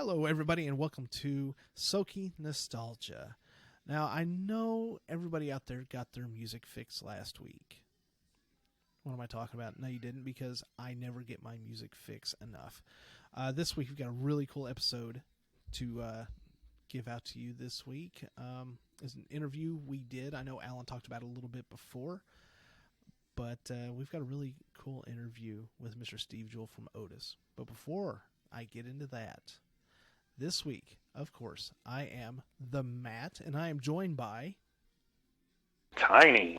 Hello, everybody, and welcome to SOKy Nostalgia. Now, I know everybody out there got their music fix last week. What am I talking about? No, you didn't, because I never get my music fix enough. This week, we've got a really cool episode to give out to you this week. It's an interview we did. I know Alan talked about it a little bit before, but we've got a really cool interview with Mr. Steve Jewell from Otis. But before I get into that, this week, of course, I am the Matt, and I am joined by... Tiny.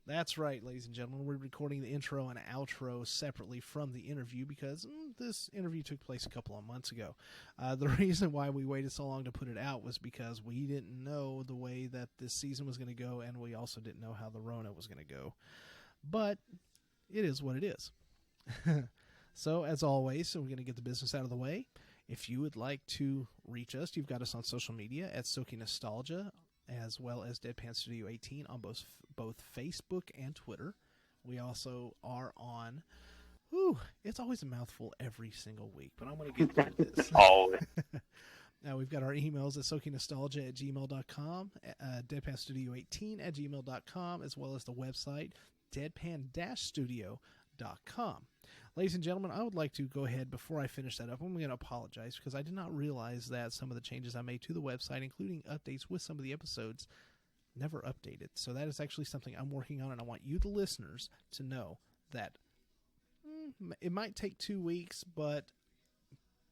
That's right, ladies and gentlemen. We're recording the intro and outro separately from the interview because this interview took place a couple of months ago. The reason why we waited so long to put it out was because we didn't know the way that this season was going to go, and we also didn't know how the Rona was going to go. But it is what it is. So, as always, we're going to get the business out of the way. If you would like to reach us, you've got us on social media at SOKy Nostalgia, as well as Deapan Studio 18 on both Facebook and Twitter. We also are on... it's always a mouthful every single week, but I'm going to get through this. Always. Now, we've got our emails at SOKyNostalgia@gmail.com, DeadpanStudio18@gmail.com, as well as the website, Deapan-Studio.com. Ladies and gentlemen, I would like to go ahead, before I finish that up, I'm going to apologize because I did not realize that some of the changes I made to the website, including updates with some of the episodes, never updated. So that is actually something I'm working on, and I want you, the listeners, to know that it might take 2 weeks, but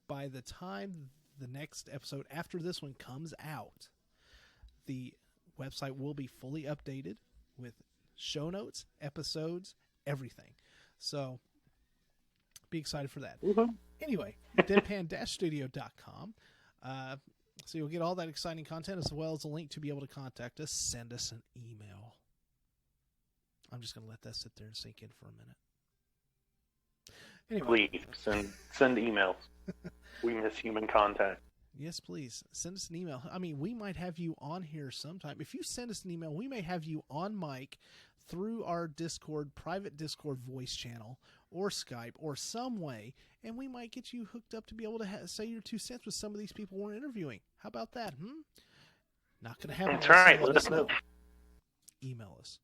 by the time the next episode after this one comes out, the website will be fully updated with show notes, episodes, everything. So... be excited for that. Mm-hmm. Anyway, Deapan-Studio.com. So you'll get all that exciting content as well as a link to be able to contact us. Send us an email. I'm just going to let that sit there and sink in for a minute. Anyway. Please send emails. We miss human contact. Yes, please. Send us an email. I mean, we might have you on here sometime. If you send us an email, we may have you on mic through our Discord, private Discord voice channel, or Skype, or some way, and we might get you hooked up to be able to say your 2 cents with some of these people we're interviewing. How about that? Not going to happen. That's right. Let us know. Email us.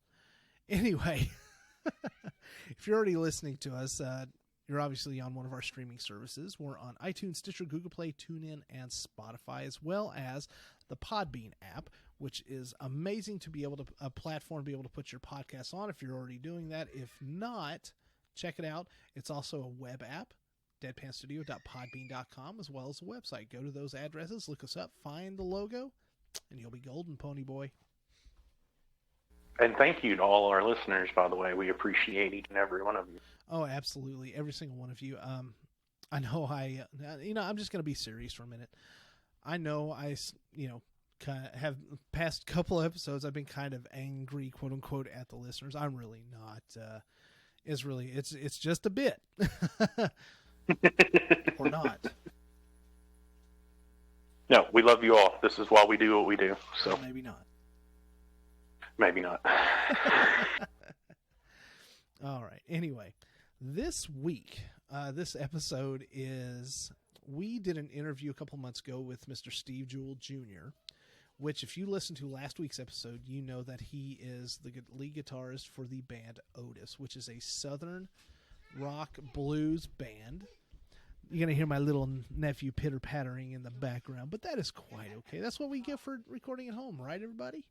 Anyway, if you're already listening to us, you're obviously on one of our streaming services. We're on iTunes, Stitcher, Google Play, TuneIn, and Spotify, as well as the Podbean app, which is amazing to be able to, a platform to be able to put your podcast on if you're already doing that. If not, check it out. It's also a web app, deadpanstudio.podbean.com, as well as a website. Go to those addresses, look us up, find the logo, and you'll be golden, pony boy. And thank you to all our listeners, by the way. We appreciate each and every one of you. Oh, absolutely. Every single one of you. I know I'm just going to be serious for a minute. I know kind of have past couple episodes, I've been kind of angry, quote unquote, at the listeners. I'm really not. It's just a bit. Or not. No, we love you all. This is why we do what we do. So well, maybe not. Maybe not. All right. Anyway, this week, this episode is, we did an interview a couple months ago with Mr. Steve Jewell Jr., which if you listened to last week's episode, you know that he is the lead guitarist for the band Otis, which is a southern rock blues band. You're going to hear my little nephew pitter-pattering in the background, but that is quite okay. That's what we get for recording at home, right, everybody?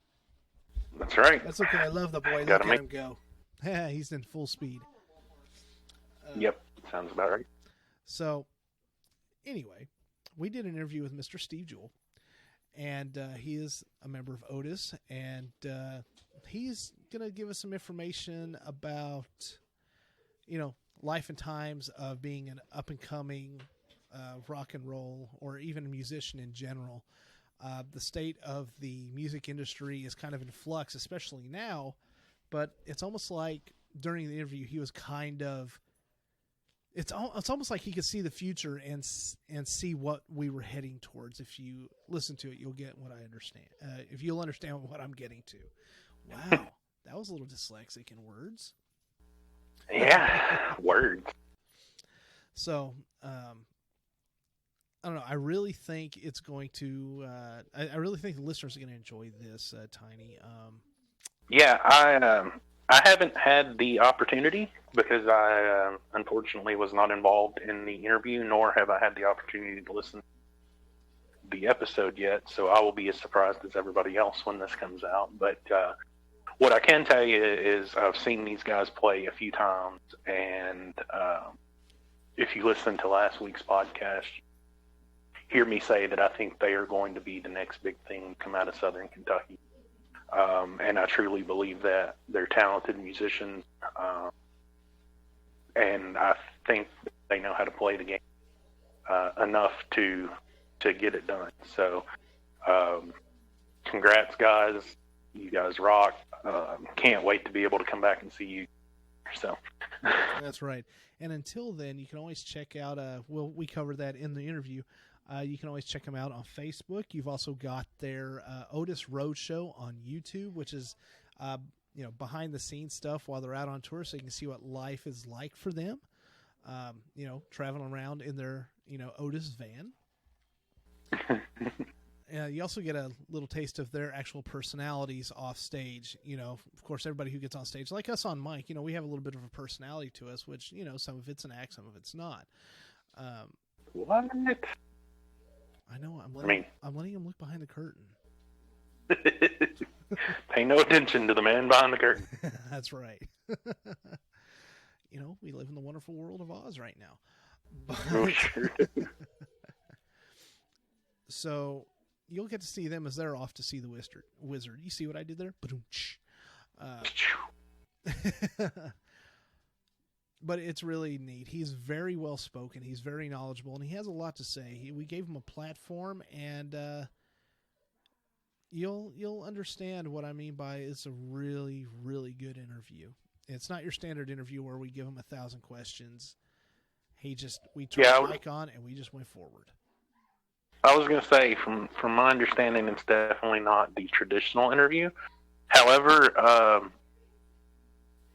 That's right. That's okay. I love the boy. Look at him go. He's in full speed. Yep. Sounds about right. So, anyway, we did an interview with Mr. Steve Jewell, and he is a member of Otis, and he's going to give us some information about, life and times of being an up-and-coming rock and roll, or even a musician in general. The state of the music industry is kind of in flux, especially now, but it's almost like during the interview he was kind of, it's almost like he could see the future and see what we were heading towards. If you listen to it, you'll get what I understand. If you'll understand what I'm getting to. Wow, that was a little dyslexic in words. Yeah, words. So, I don't know. I really think it's going to. I really think the listeners are going to enjoy this, Tiny. Yeah, I haven't had the opportunity because I unfortunately was not involved in the interview, nor have I had the opportunity to listen to the episode yet. So I will be as surprised as everybody else when this comes out. But what I can tell you is I've seen these guys play a few times, and if you listen to last week's podcast, hear me say that I think they are going to be the next big thing to come out of Southern Kentucky. And I truly believe that they're talented musicians, and I think they know how to play the game enough to get it done. So, congrats, guys! You guys rock. Can't wait to be able to come back and see you. So, that's right. And until then, you can always check out. We covered that in the interview. You can always check them out on Facebook. You've also got their Otis Roadshow on YouTube, which is behind the scenes stuff while they're out on tour, so you can see what life is like for them. Traveling around in their Otis van. You also get a little taste of their actual personalities off stage. Of course, everybody who gets on stage, like us on mic, we have a little bit of a personality to us, which some of it's an act, some of it's not. What? I know. I'm letting him look behind the curtain. Pay no attention to the man behind the curtain. That's right. We live in the wonderful world of Oz right now. Oh, sure do. So you'll get to see them as they're off to see the wizard. You see what I did there? But it's really neat. He's very well spoken. He's very knowledgeable, and he has a lot to say. We gave him a platform, and you'll understand what I mean by it's a really, really good interview. It's not your standard interview where we give him 1,000 questions. We turned the mic on, and we just went forward. I was going to say, from my understanding, it's definitely not the traditional interview. However,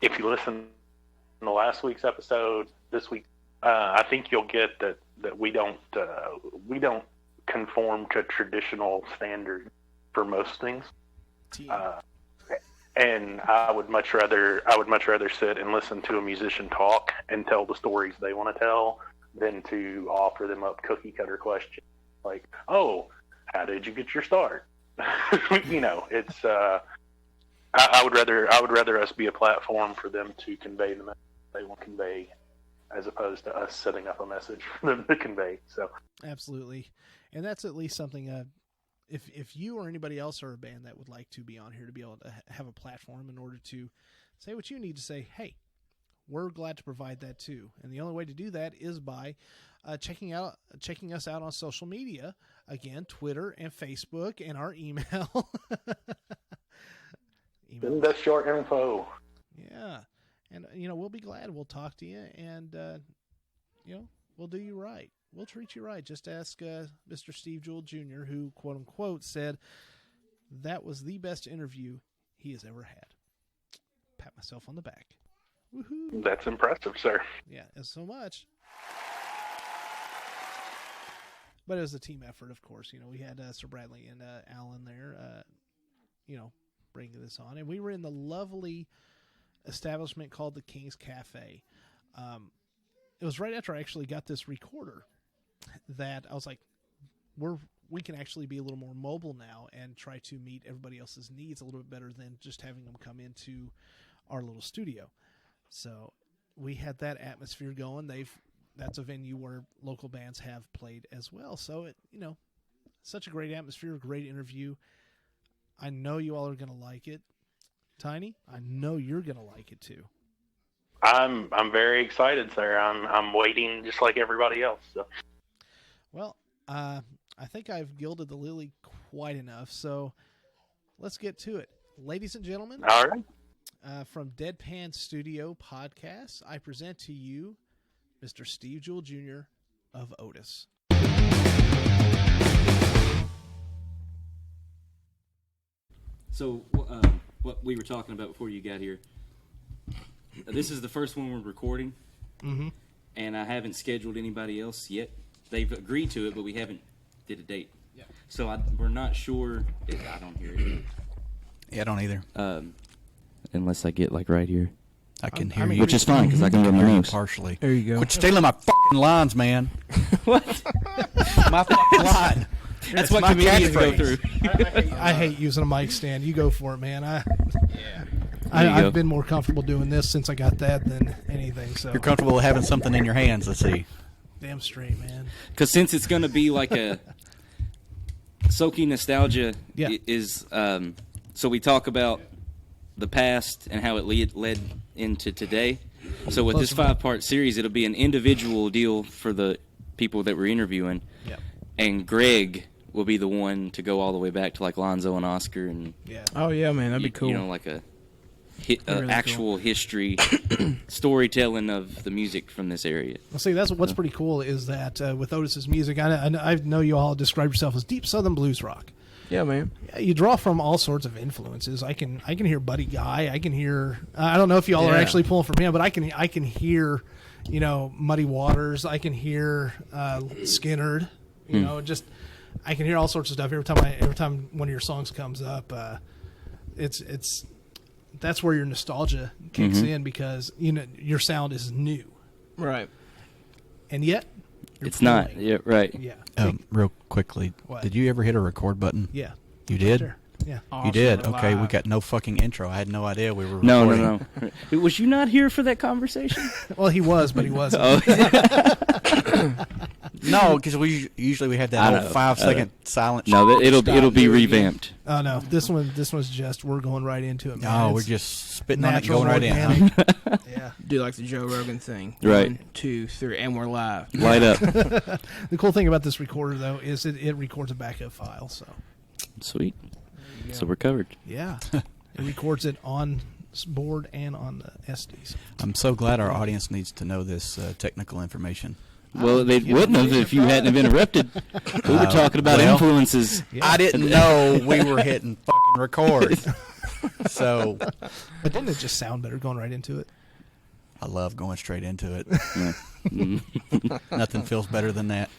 if you listen to last week's episode, this week, I think you'll get that we don't conform to traditional standards for most things. And I would much rather sit and listen to a musician talk and tell the stories they want to tell than to offer them up cookie cutter questions like, "Oh, how did you get your start?" It's I would rather us be a platform for them to convey the message they want to convey, as opposed to us setting up a message for them to convey. So absolutely, and that's at least something. If you or anybody else are a band that would like to be on here to be able to have a platform in order to say what you need to say, hey, we're glad to provide that too. And the only way to do that is by checking us out on social media. Again, Twitter and Facebook, and our email. That's short info. Yeah. And, we'll be glad. We'll talk to you, and, we'll do you right. We'll treat you right. Just ask Mr. Steve Jewell Jr., who, quote unquote, said that was the best interview he has ever had. Pat myself on the back. Woohoo! That's impressive, sir. Yeah, and so much. But it was a team effort, of course. We had Sir Bradley and Alan there, bringing this on. And we were in the lovely establishment called the King's Cafe. It was right after I actually got this recorder that I was like, we can actually be a little more mobile now and try to meet everybody else's needs a little bit better than just having them come into our little studio. So we had that atmosphere going. That's a venue where local bands have played as well. So such a great atmosphere, great interview. I know you all are going to like it. Tiny, I know you're going to like it too. I'm very excited, sir. I'm waiting just like everybody else. So. Well, I think I've gilded the lily quite enough, so let's get to it. Ladies and gentlemen, all right. From Deapan Studio Podcasts, I present to you Mr. Steve Jewell Jr. of Otis. So, what we were talking about before you got here, this is the first one we're recording, mm-hmm. and I haven't scheduled anybody else yet they've agreed to it, but we haven't did a date. Yeah. So we're not sure. I don't hear it. Yeah, I don't either. Unless I get like right here, I can hear mean, you. which is fine because I can run my hear you nose. partially. There you go. Quit stealing my fucking lines, man. What? My fucking line. That's what my comedians go catchphrase. through. I hate using a mic stand. You go for it, man. There you go. I've been more comfortable doing this since I got that than anything. So You're comfortable having something in your hands. Let's see. damn straight, man. Because since it's going to be like a SOKy nostalgia Yeah. is, so we talk about the past and how it led into today. So with this 5-part series, it'll be an individual deal for the people that we're interviewing. Yep. And Greg will be the one to go all the way back to like Lonzo and Oscar and Yeah. Oh yeah, man, that'd be cool. You know, like a Really actual history storytelling of the music from this area. Well, see, that's what's pretty cool is that with Otis's music, I know you all describe yourself as deep Southern blues rock. Yeah, man. You draw from all sorts of influences. I can hear Buddy Guy. I can hear. I don't know if y'all are actually pulling from him, but I can hear, Muddy Waters. I can hear Skinnerd. You know, just I can hear all sorts of stuff every time one of your songs comes up. It's that's where your nostalgia kicks in because your sound is new, Right. and yet It's not. Yeah, right. Yeah. Real quickly, What? did you ever hit a record button? Yeah. You did? Sure. Yeah. You did? Awesome. Okay, we Live. got no fucking intro. I had no idea we were No. recording. Was you not here for that conversation? Well, he was, but he wasn't. No, because we usually have I that know, whole 5-second silent. No, it'll Stop. be revamped. Oh no, this one's just we're going right into it, man. No, we're It's just spitting on it, natural, going right in. organic. Huh? Yeah. Do like the Joe Rogan thing. Right. 1, 2, 3, and we're live. Light up. The cool thing about this recorder though is it records a backup file, so Sweet. So we're covered. yeah, it records it on board and on the SDs. I'm so glad our audience needs to know this technical information. Well, they wouldn't have if you hadn't have interrupted. We were talking about well, influences. Yeah. I didn't know we were hitting fucking record. So But didn't it just sound better going right into it? I love going straight into it. Yeah. Mhm. Nothing feels better than that.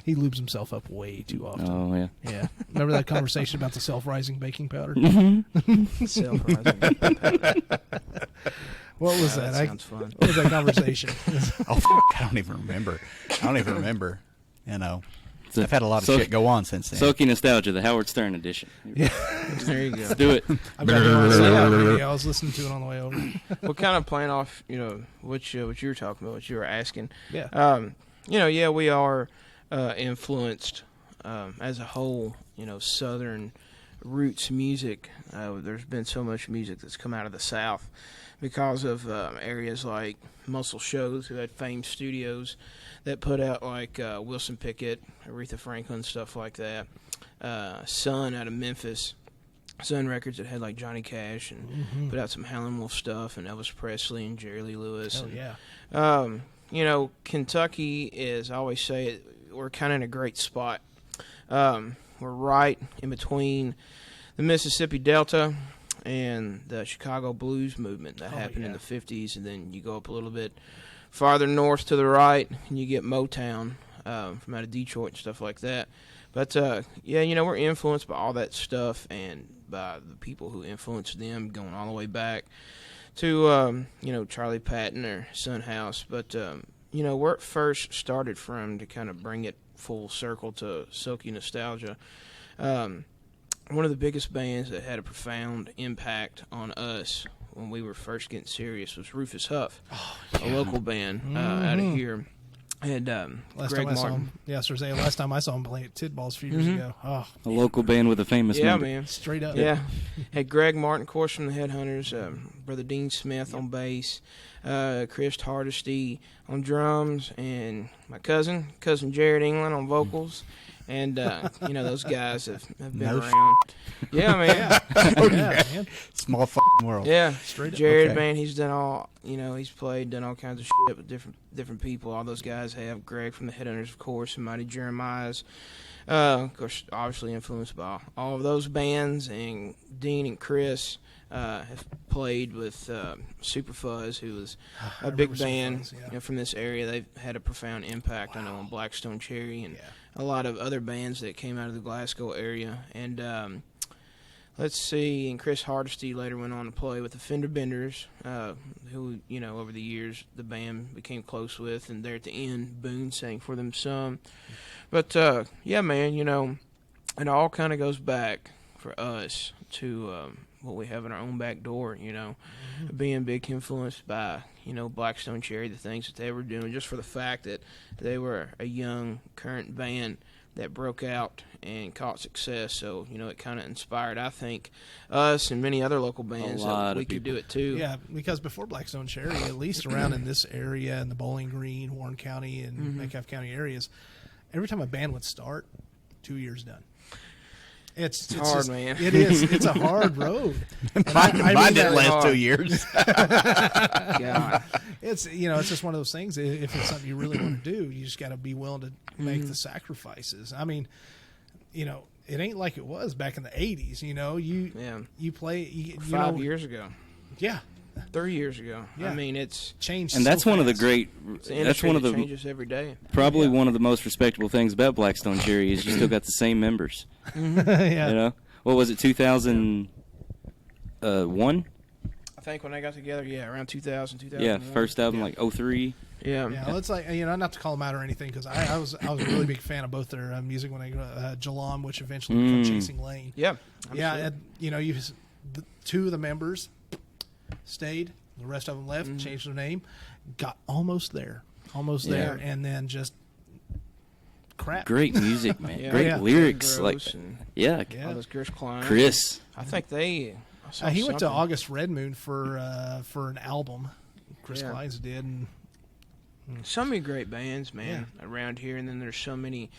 He lubes himself up way too often. Oh yeah. Yeah. Remember that conversation about the self-rising baking powder? Self-rising. What was That that? sounds fun. What was that conversation? Oh, fuck, I don't even remember. You know, I've had a lot of shit go on since then. SOKy nostalgia, the Howard Stern edition. Yeah. There you go. Let's do it. I've got it on CD. I was listening to it on the way over. Well, kind of playing off, what you were talking about, what you were asking. Yeah. Yeah, we are influenced as a whole, Southern roots music. There's been so much music that's come out of the South because of areas like Muscle Shoals, who had famed studios that put out like Wilson Pickett, Aretha Franklin, stuff like that. Sun out of Memphis. Sun Records that had like Johnny Cash and put out some Howlin' Wolf stuff, and Elvis Presley and Jerry Lee Lewis. Oh, yeah. Kentucky is, I always say, we're kind of in a great spot. We're right in between the Mississippi Delta and the Chicago blues movement that happened in the 50s, and then you go up a little bit farther north to the right, and you get Motown from out of Detroit and stuff like that. But, we're influenced by all that stuff and by the people who influenced them, going all the way back to, Charlie Patton or Son House. But, where it first started from, to kind of bring it full circle to SOKy nostalgia, one of the biggest bands that had a profound impact on us when we were first getting serious was Rufus Huff, a local band out of here. And Last Greg time I saw Martin. him, last time I saw him play at Tidballs a few years ago. Oh, A local band with a famous Yeah, member. man. straight up. Yeah. Had Greg Martin, of course, from the Headhunters, Brother Dean Smith on bass, Chris Hardesty on drums, and my cousin Jared England on vocals. And, those guys have been around. Yeah, man. Yeah, man. Small fucking world. Yeah. Straight up. Jared, Okay. man, he's done he's played, done all kinds of shit with different people. All those guys have. Greg from the Headhunters, of course, and Mighty Jeremiah's. Of course, obviously influenced by all of those bands. And Dean and Chris have played with Super Fuzz, who was a big band from this area. They've had a profound impact, I know, on Blackstone Cherry and a lot of other bands that came out of the Glasgow area. And let's see, and Chris Hardesty later went on to play with the Fender Benders, who, over the years the band became close with, and there at the end, Boone sang for them some. But, yeah, man, it all kind of goes back for us to what we have in our own back door, being big influenced by, Blackstone Cherry, the things that they were doing, just for the fact that they were a young, current band that broke out and caught success. So, it kind of inspired, I think, us and many other local bands that we could do it too. Yeah, because before Blackstone Cherry, at least around in this area, in the Bowling Green, Warren County, and Metcalfe County areas, every time a band would start, 2 years done. It's hard, just, man. It is. It's a hard road. Mine didn't last 2 years. God. It's it's just one of those things. If it's something you really want to do, you just got to be willing to make the sacrifices. I mean, it ain't like it was back in the '80s. You play 5 years ago. Yeah. 3 years ago. Yeah. I mean, it's changed. And that's so one of the fast. great. That's one of the changes every day. Probably one of the most respectable things about Blackstone Cherry is you still got the same members. Yeah. What was it? 2001. I think when they got together, around 2000, 2001. Yeah, first album like 03. Yeah. Yeah, well, it's like not to call them out or anything, because I was a really big fan of both their music when I Jalam, which eventually became Chasing Lane. Yeah. Yeah, and, two of the members stayed, the rest of them left, changed their name, got almost there, and then just crap. Great music, man. Great lyrics, All those Chris Klein. Chris. I think they. He went to August Red Moon for an album. Chris Klein's did, and so many great bands, man, around here, and then there's so many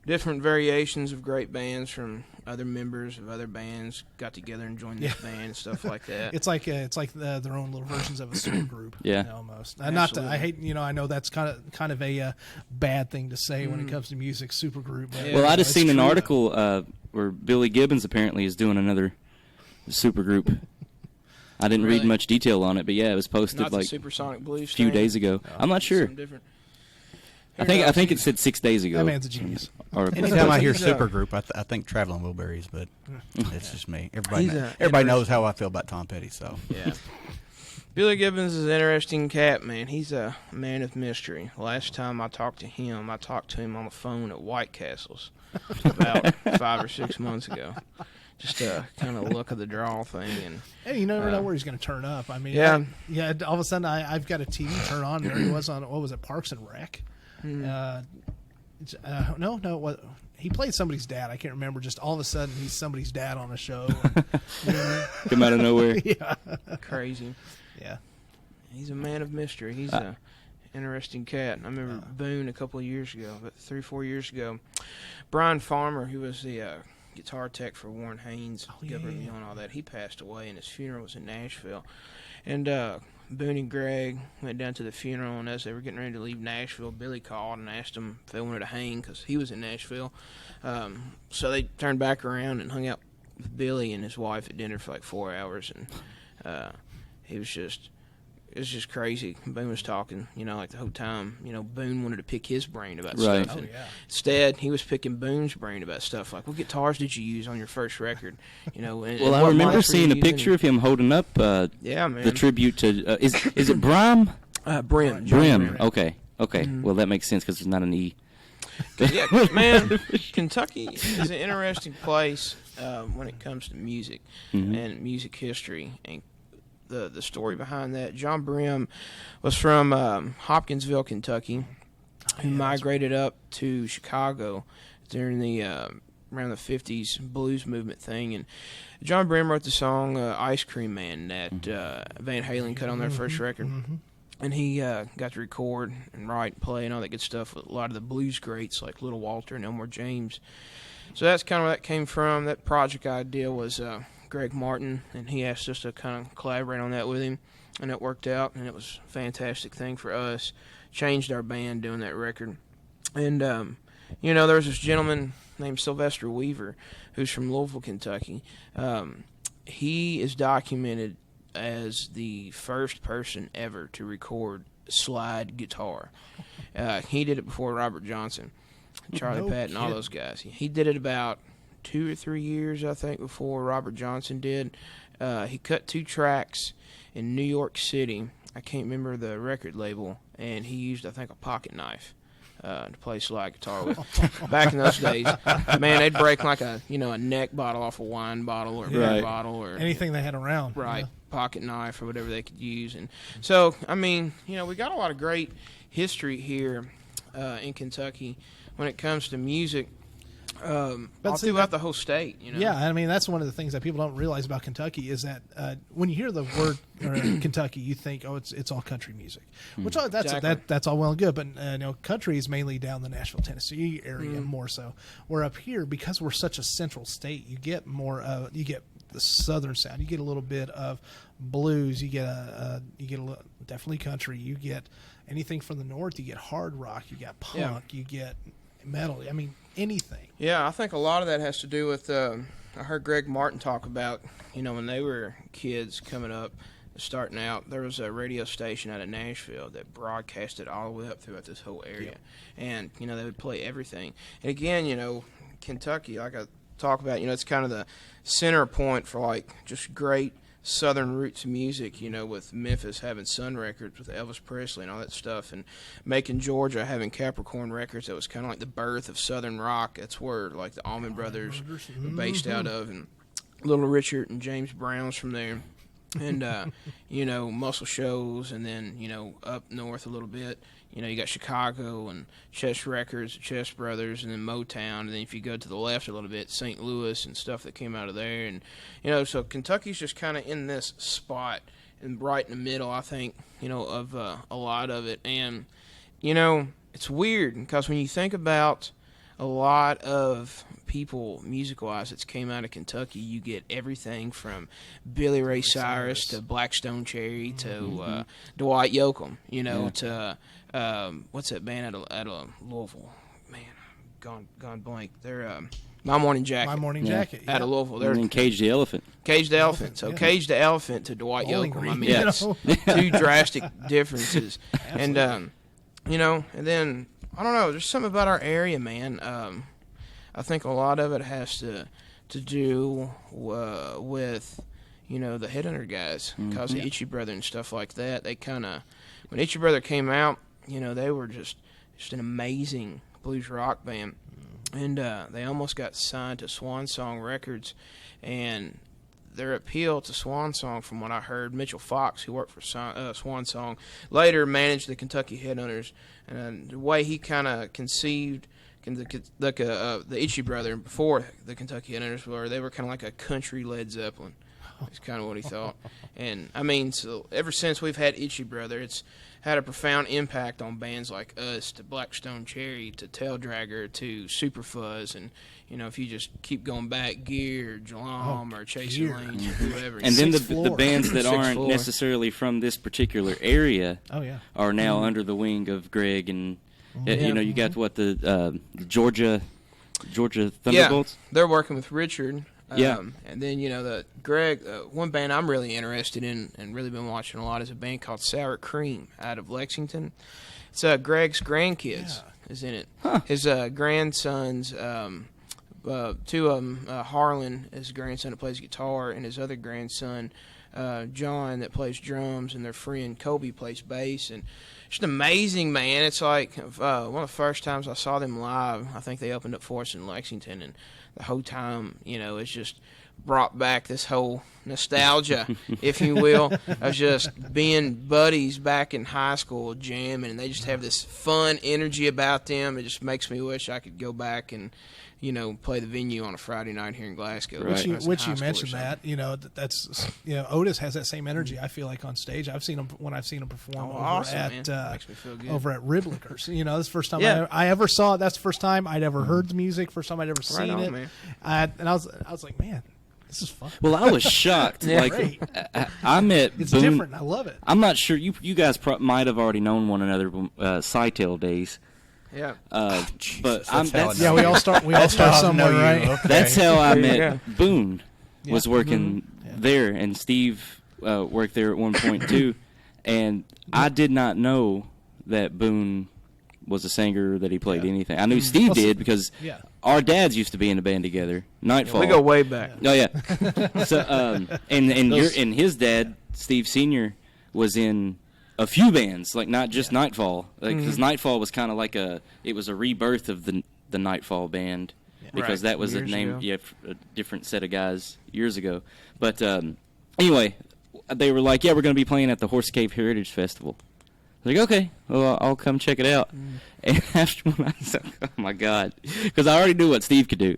different variations of great bands from other members of other bands got together and joined this band and stuff like that. It's like their own little versions of a super group. Almost. I hate. I know that's kind of a bad thing to say when it comes to music, super group. But, well, I just seen an article where Billy Gibbons apparently is doing another super group. I didn't read much detail on it, but it was posted Not like the Supersonic Blues a few days ago. I'm not sure. I think it said 6 days ago. That man's a genius. Anytime I hear supergroup, I think Traveling Wilburys, but it's just me. Everybody knows how I feel about Tom Petty, so. Yeah. Billy Gibbons is an interesting cat, man. He's a man of mystery. Last time I talked to him on the phone at White Castles about 5 or 6 months ago. Just a kind of luck of the draw thing, and you never know where he's going to turn up. I mean, all of a sudden I've got a TV turn on. There he was on Parks and Rec. No, what he played somebody's dad. I can't remember. Just all of a sudden he's somebody's dad on a show. Come out of nowhere. Crazy. Yeah, he's a man of mystery. He's a interesting cat. I remember Boone a couple of years ago, but 3-4 years ago, Brian Farmer, who was the guitar tech for Warren Haynes, government and all that, he passed away, and his funeral was in Nashville. And Boone and Greg went down to the funeral, and as they were getting ready to leave Nashville, Billy called and asked them if they wanted to hang because he was in Nashville. So they turned back around and hung out with Billy and his wife at dinner for like 4 hours, and it was just crazy. Boone was talking, like the whole time. Boone wanted to pick his brain about stuff. And instead, he was picking Boone's brain about stuff like, what guitars did you use on your first record? Well, I remember seeing a picture of him holding up the tribute to, is it Brim? Brim. Okay. Well, that makes sense because there's not an E. Yeah, man, Kentucky is an interesting place when it comes to music and music history and the story behind that. John Brim was from Hopkinsville, Kentucky, who migrated up to Chicago during the around the 50s blues movement thing. And John Brim wrote the song Ice Cream Man that Van Halen cut on their first record. And he got to record and write and play and all that good stuff with a lot of the blues greats like Little Walter and Elmore James. So that's kind of where that came from. That project idea was Greg Martin, and he asked us to kind of collaborate on that with him, and it worked out, and it was a fantastic thing for us. Changed our band doing that record. And, you know, there was this gentleman named Sylvester Weaver who's from Louisville, Kentucky. He is documented as the first person ever to record slide guitar. He did it before Robert Johnson, Charlie Patton, all those guys. He did it about 2 or 3 years, I think, before Robert Johnson did. He cut 2 tracks in New York City. I can't remember the record label, and he used, I think, a pocket knife to play slide guitar with. Back in those days, man, they'd break like a neck bottle off a wine bottle or a beer bottle or anything they had around. Right, pocket knife or whatever they could use. And so, I mean, we got a lot of great history here in Kentucky when it comes to music. All throughout the whole state, Yeah, I mean, that's one of the things that people don't realize about Kentucky is that when you hear the word Kentucky, you think, oh, it's all country music, which that's all well and good, but country is mainly down the Nashville, Tennessee area more so. Where up here, because we're such a central state, you get more you get the southern sound, you get a little bit of blues, you get definitely country, you get anything from the north, you get hard rock, you got punk, you get metal. I mean, anything. Yeah, I think a lot of that has to do with I heard Greg Martin talk about when they were kids coming up, starting out, there was a radio station out of Nashville that broadcasted all the way up throughout this whole area, and they would play everything. And again, Kentucky, like I talk about, it's kind of the center point for like just great Southern roots music, with Memphis having Sun Records with Elvis Presley and all that stuff, and Macon, Georgia having Capricorn Records. That was kind of like the birth of Southern rock. That's where like the Allman Brothers were based out of, and Little Richard and James Brown's from there. And, Muscle Shoals, and then, up north a little bit, you got Chicago and Chess Records, Chess Brothers, and then Motown. And then if you go to the left a little bit, St. Louis and stuff that came out of there. And, so Kentucky's just kind of in this spot and right in the middle, I think, of a lot of it. And, it's weird because when you think about a lot of people, music-wise, that's came out of Kentucky, you get everything from Billy Ray Cyrus to Blackstone Cherry to Dwight Yoakam, to what's that band out of Louisville? Man, gone blank. They're My Morning Jacket. My Morning Jacket, out of Louisville. They're Cage the Elephant. Cage the Elephant. So Cage the Elephant to Dwight Yoakam. I mean, that's 2 drastic differences. And and then I don't know. There's something about our area, man. I think a lot of it has to do with the Headhunter guys, because of Itchy Brother and stuff like that. They kind of, when Itchy Brother came out, they were just an amazing blues rock band, and they almost got signed to Swan Song Records, and their appeal to Swan Song, from what I heard, Mitchell Fox, who worked for Swan Song, later managed the Kentucky Headhunters, and the way he kind of conceived the Itchy Brother before the Kentucky Headhunters were, they were kind of like a country Led Zeppelin. That's kind of what he thought. And, I mean, so ever since we've had Itchy Brother, it's had a profound impact on bands like us, to Blackstone Cherry, to Tail Dragger, to Super Fuzz, and, if you just keep going back, Gear, Jalom, or Chaser Lane, or whoever. And then the bands that aren't necessarily from this particular area are now under the wing of Greg, and, you got the Georgia Thunderbolts. Yeah, they're working with Richard. And then, the Greg, one band I'm really interested in and really been watching a lot is a band called Sour Cream out of Lexington. It's Greg's grandkids is in it. Huh. His grandsons, 2 of them, Harlan, his grandson that plays guitar, and his other grandson, John, that plays drums, and their friend Kobe plays bass. And just amazing, man. It's like one of the first times I saw them live. I think they opened up for us in Lexington, and the whole time, it's just brought back this whole nostalgia, if you will, of just being buddies back in high school jamming, and they just have this fun energy about them. It just makes me wish I could go back and, play the venue on a Friday night here in Glasgow. Right. Which you mentioned that, that's, Otis has that same energy, I feel like, on stage. I've seen him when I've seen him perform over at Riblickers. This is the first time I ever saw it. That's the first time I'd ever heard the music, first time I'd ever seen it. Man. And I was like, man, This is fun. Well, I was shocked. Like, I met It's Boone. different. I love it. I'm not sure. You guys might have already known one another, Sightail days. Yeah. But Yeah, we all start somewhere, right? Okay. That's how I met go. Boone. Was Yeah. working there, and Steve worked there at one point too. And I did not know that Boone was a singer, that he played anything. I knew Steve did because our dads used to be in a band together. Nightfall. We go way back. Oh yeah. So and his dad, Steve Senior, was in a few bands, like not just Nightfall, because Nightfall was kind of like it was a rebirth of the Nightfall band, because Right. that was Years a name, ago. a different set of guys years ago. But anyway, they were like, yeah, we're going to be playing at the Horse Cave Heritage Festival. I was like, okay, well, I'll come check it out. And after when I was like, oh my God, because I already knew what Steve could do.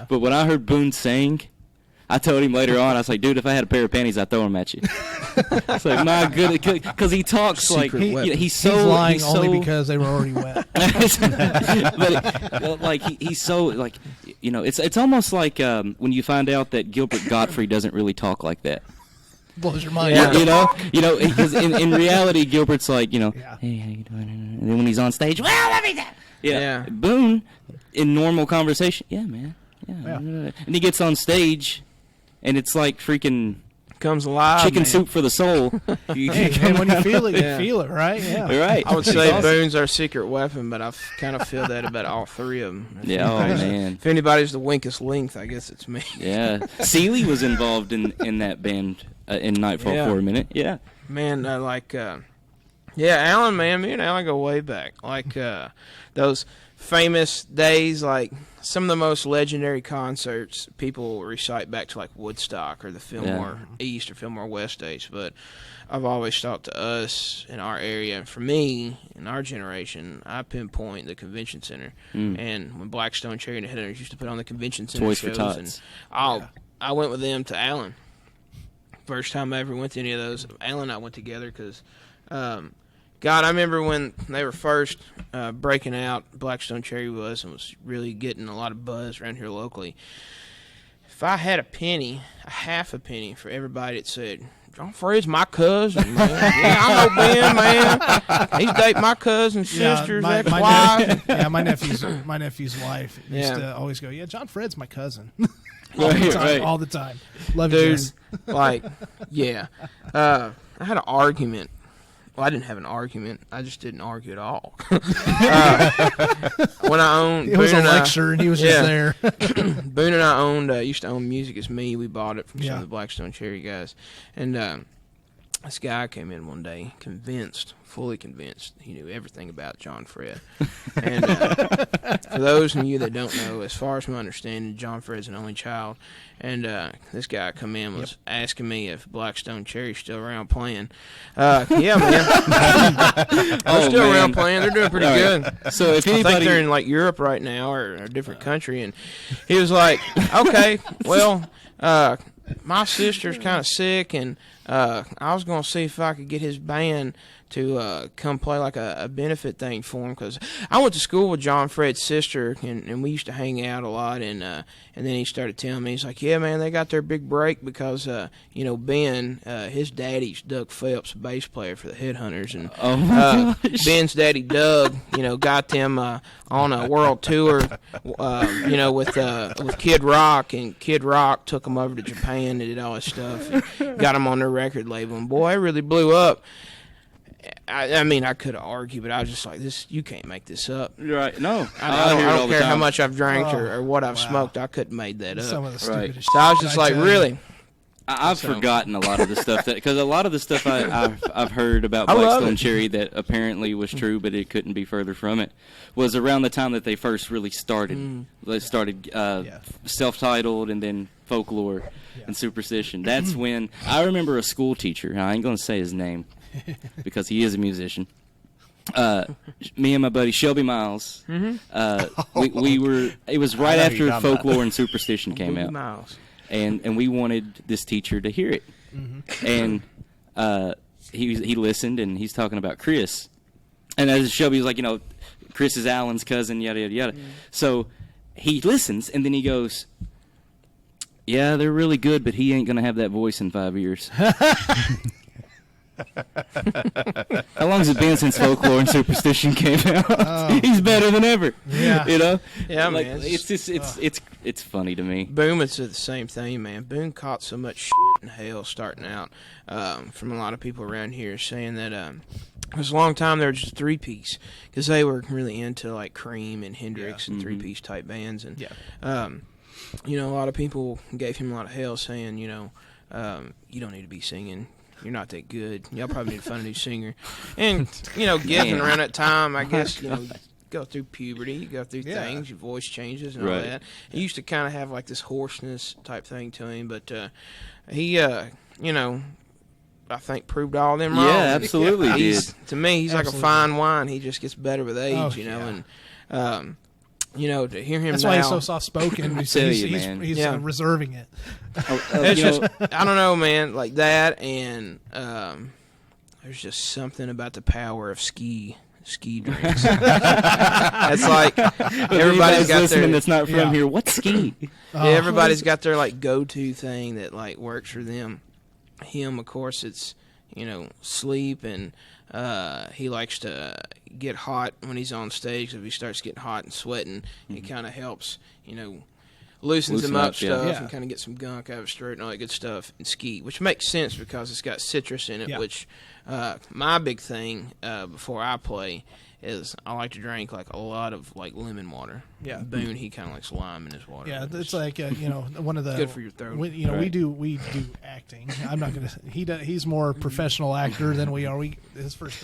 But when I heard Boone sing, I told him later on, I was like, dude, if I had a pair of panties, I'd throw them at you. It's like, my goodness, because he talks like, he's so... He's lying he's only so, because they were already wet. but like he's so like, you know, it's almost like when you find out that Gilbert Gottfried doesn't really talk like that. Blows your mind. Yeah. You know, because in reality, Gilbert's like, you know, Yeah. hey, how you doing? And then when he's on stage, well, let me down. Yeah. Boone, in normal conversation, yeah, man, yeah. And he gets on stage, and it's like freaking Comes alive. chicken man. soup for the soul. Hey, man, when you feel it, Yeah. you feel it, right? Yeah. Right. I would It's say awesome. Boone's our secret weapon, but I kind of feel that about all three of them. Yeah, oh man. If anybody's the weakest link, I guess it's me. Yeah, Seeley was involved in that band in Nightfall Yeah. for a minute. Yeah. Man, Alan, man, me and Alan go way back. Like those famous days, like some of the most legendary concerts people recite back to, like Woodstock or the Fillmore East or Fillmore West days. But I've always thought to us in our area, and for me, in our generation, I pinpoint the convention center. And when Blackstone Cherry and the Headhunters used to put on the convention center Toys for shows, Tots. and I went with them to Allen. First time I ever went to any of those, Alan and I went together because, God, I remember when they were first breaking out, Blackstone Cherry was, and was really getting a lot of buzz around here locally. If I had a half a penny for everybody that said, John Fred's my cousin, man. Yeah, I know Ben, man. He's dating my cousin's sister's ex-wife. My nephew's wife used to always go, yeah, John Fred's my cousin. All the time. Love you, Dude, Jess. like, yeah. I had an argument. Well, I didn't have an argument. I just didn't argue at all. When I owned... It was a Boone and I- lecture, and he was just there. Boone and I used to own Music Is Me. We bought it from some Yeah. of the Blackstone Cherry guys. And this guy came in one day, fully convinced, he knew everything about John Fred. And for those of you that don't know, as far as my understanding, John Fred's an only child. And this guy come in was asking me if Blackstone Cherry's still around playing. Yeah, man. They're still around playing. They're doing pretty good. So if I think anybody, they're in like Europe right now or a different country. And he was like, okay, well, my sister's kind of sick, and I was going to see if I could get his band to come play like a benefit thing for him, because I went to school with John Fred's sister, and we used to hang out a lot. And then he started telling me, he's like, yeah, man, they got their big break because Ben, his daddy's Doug Phelps, bass player for the Headhunters, and Ben's daddy Doug, got them on a world tour, with Kid Rock, and Kid Rock took them over to Japan and did all this stuff, and got them on their record label, and boy, it really blew up. I mean, I could have argued, but I was just like, you can't make this up. right? No, I hear it all don't the care how time. much I've drank or what I've smoked. I couldn't have made that up. Some of the Right. stupidest So I was shit, just like, tell you. really? I've forgotten a lot of the stuff because a lot of the stuff I've heard about I love Blackstone it. Cherry that apparently was true, but it couldn't be further from it, was around the time that they first really started. They started self-titled and then Folklore and Superstition. That's when I remember a school teacher. I ain't gonna say his name because he is a musician. Me and my buddy Shelby Miles. We were. It was right I know who you're after talking about. Folklore and Superstition came out. Miles. And we wanted this teacher to hear it. And he listened, and he's talking about Chris. And as Shelby was like, Chris is Alan's cousin, yada, yada, yada. So he listens, and then he goes, Yeah, they're really good, but he ain't going to have that voice in 5 years. How long has it been since Folklore and Superstition came out? Oh. He's better than ever. Yeah. You know? Yeah, like, man. It's funny to me. Boom, it's the same thing, man. Boom caught so much shit and hell starting out from a lot of people around here saying that it was a long time they were just a three-piece because they were really into like Cream and Hendrix and three-piece type bands. And, you know, a lot of people gave him a lot of hell saying, you know, you don't need to be singing. You're not that good. Y'all probably need to find a new singer. And, you know, Giffen around that time, I guess, you know, go through puberty, you go through things, your voice changes and all that. He used to kind of have like this hoarseness type thing to him, but he, you know, I think proved all them wrong. Yeah, absolutely did. To me, he's like a fine wine. He just gets better with age, you know, and you know, to hear him That's now. why he's so soft-spoken. He's reserving it. It's just, I don't know, man, like that, and there's just something about the power of ski drinks. It's like everybody's got their that's not from here. What's ski? Everybody's got their like go-to thing that like works for them. Him, of course, it's, you know, sleep, and he likes to get hot when he's on stage. If he starts getting hot and sweating, it kind of helps, you know, loosens him up stuff and kind of get some gunk out of his throat and all that good stuff. And ski, which makes sense because it's got citrus in it, which my big thing before I play is I like to drink like a lot of like lemon water. Yeah, Boone, he kind of likes lime in his water. Yeah, it's like you know, one of the good for your throat. We do acting. I'm not gonna. He's more professional actor than we are. His first.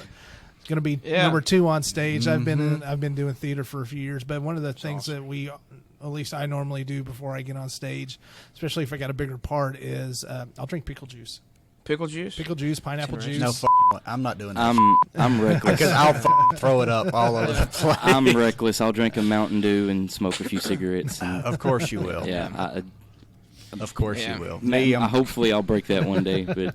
Going to be number 2 on stage. I've been doing theater for a few years, but one of the things that at least I normally do before I get on stage, especially if I got a bigger part, is I'll drink pickle juice. Pickle juice? Pickle juice, pineapple juice. No, I'm not doing that. I'm reckless. Because I'll throw it up all over the place. I'm reckless. I'll drink a Mountain Dew and smoke a few cigarettes. Of course you will. Yeah. Of course you will. Hopefully I'll break that one day, but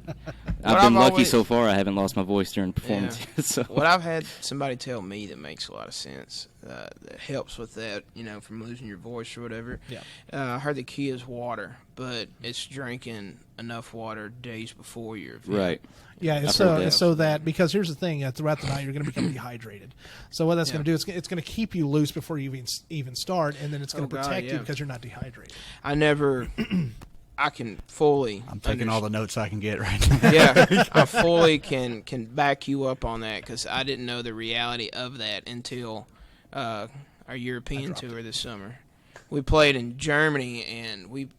I've been lucky so far. I haven't lost my voice during performance. Yeah. So. What I've had somebody tell me that makes a lot of sense, that helps with that, you know, from losing your voice or whatever. Yeah. I heard the key is water, but it's drinking enough water days before your event. Right. Yeah, so that because here's the thing: throughout the night you're going to become dehydrated. So what that's going to do is it's going to keep you loose before you even start, and then it's going to protect you because you're not dehydrated. I can fully. I'm taking all the notes I can get right now. Yeah, I fully can back you up on that because I didn't know the reality of that until our European tour this summer. We played in Germany, and we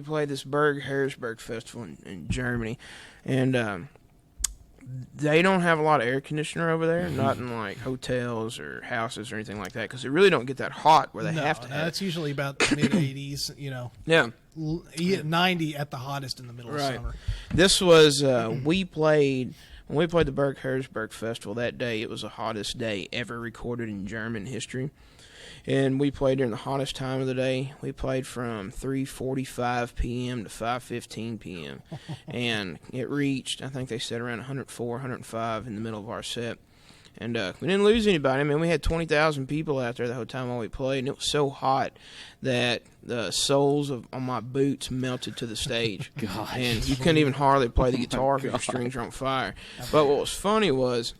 played this Harrisburg festival in Germany, and they don't have a lot of air conditioner over there, not in like hotels or houses or anything like that, because they really don't get that hot where they have to have. It's usually about mid-80s, you know. Yeah. 90 at the hottest in the middle of summer. This was, when we played the Harrisburg Festival that day, it was the hottest day ever recorded in German history. And we played during the hottest time of the day. We played from 3:45 p.m. to 5:15 p.m. And it reached, I think they said, around 104, 105 in the middle of our set. And we didn't lose anybody. I mean, we had 20,000 people out there the whole time while we played. And it was so hot that the soles on my boots melted to the stage. Gosh. And you couldn't even hardly play the guitar because your strings were on fire. But what was funny was...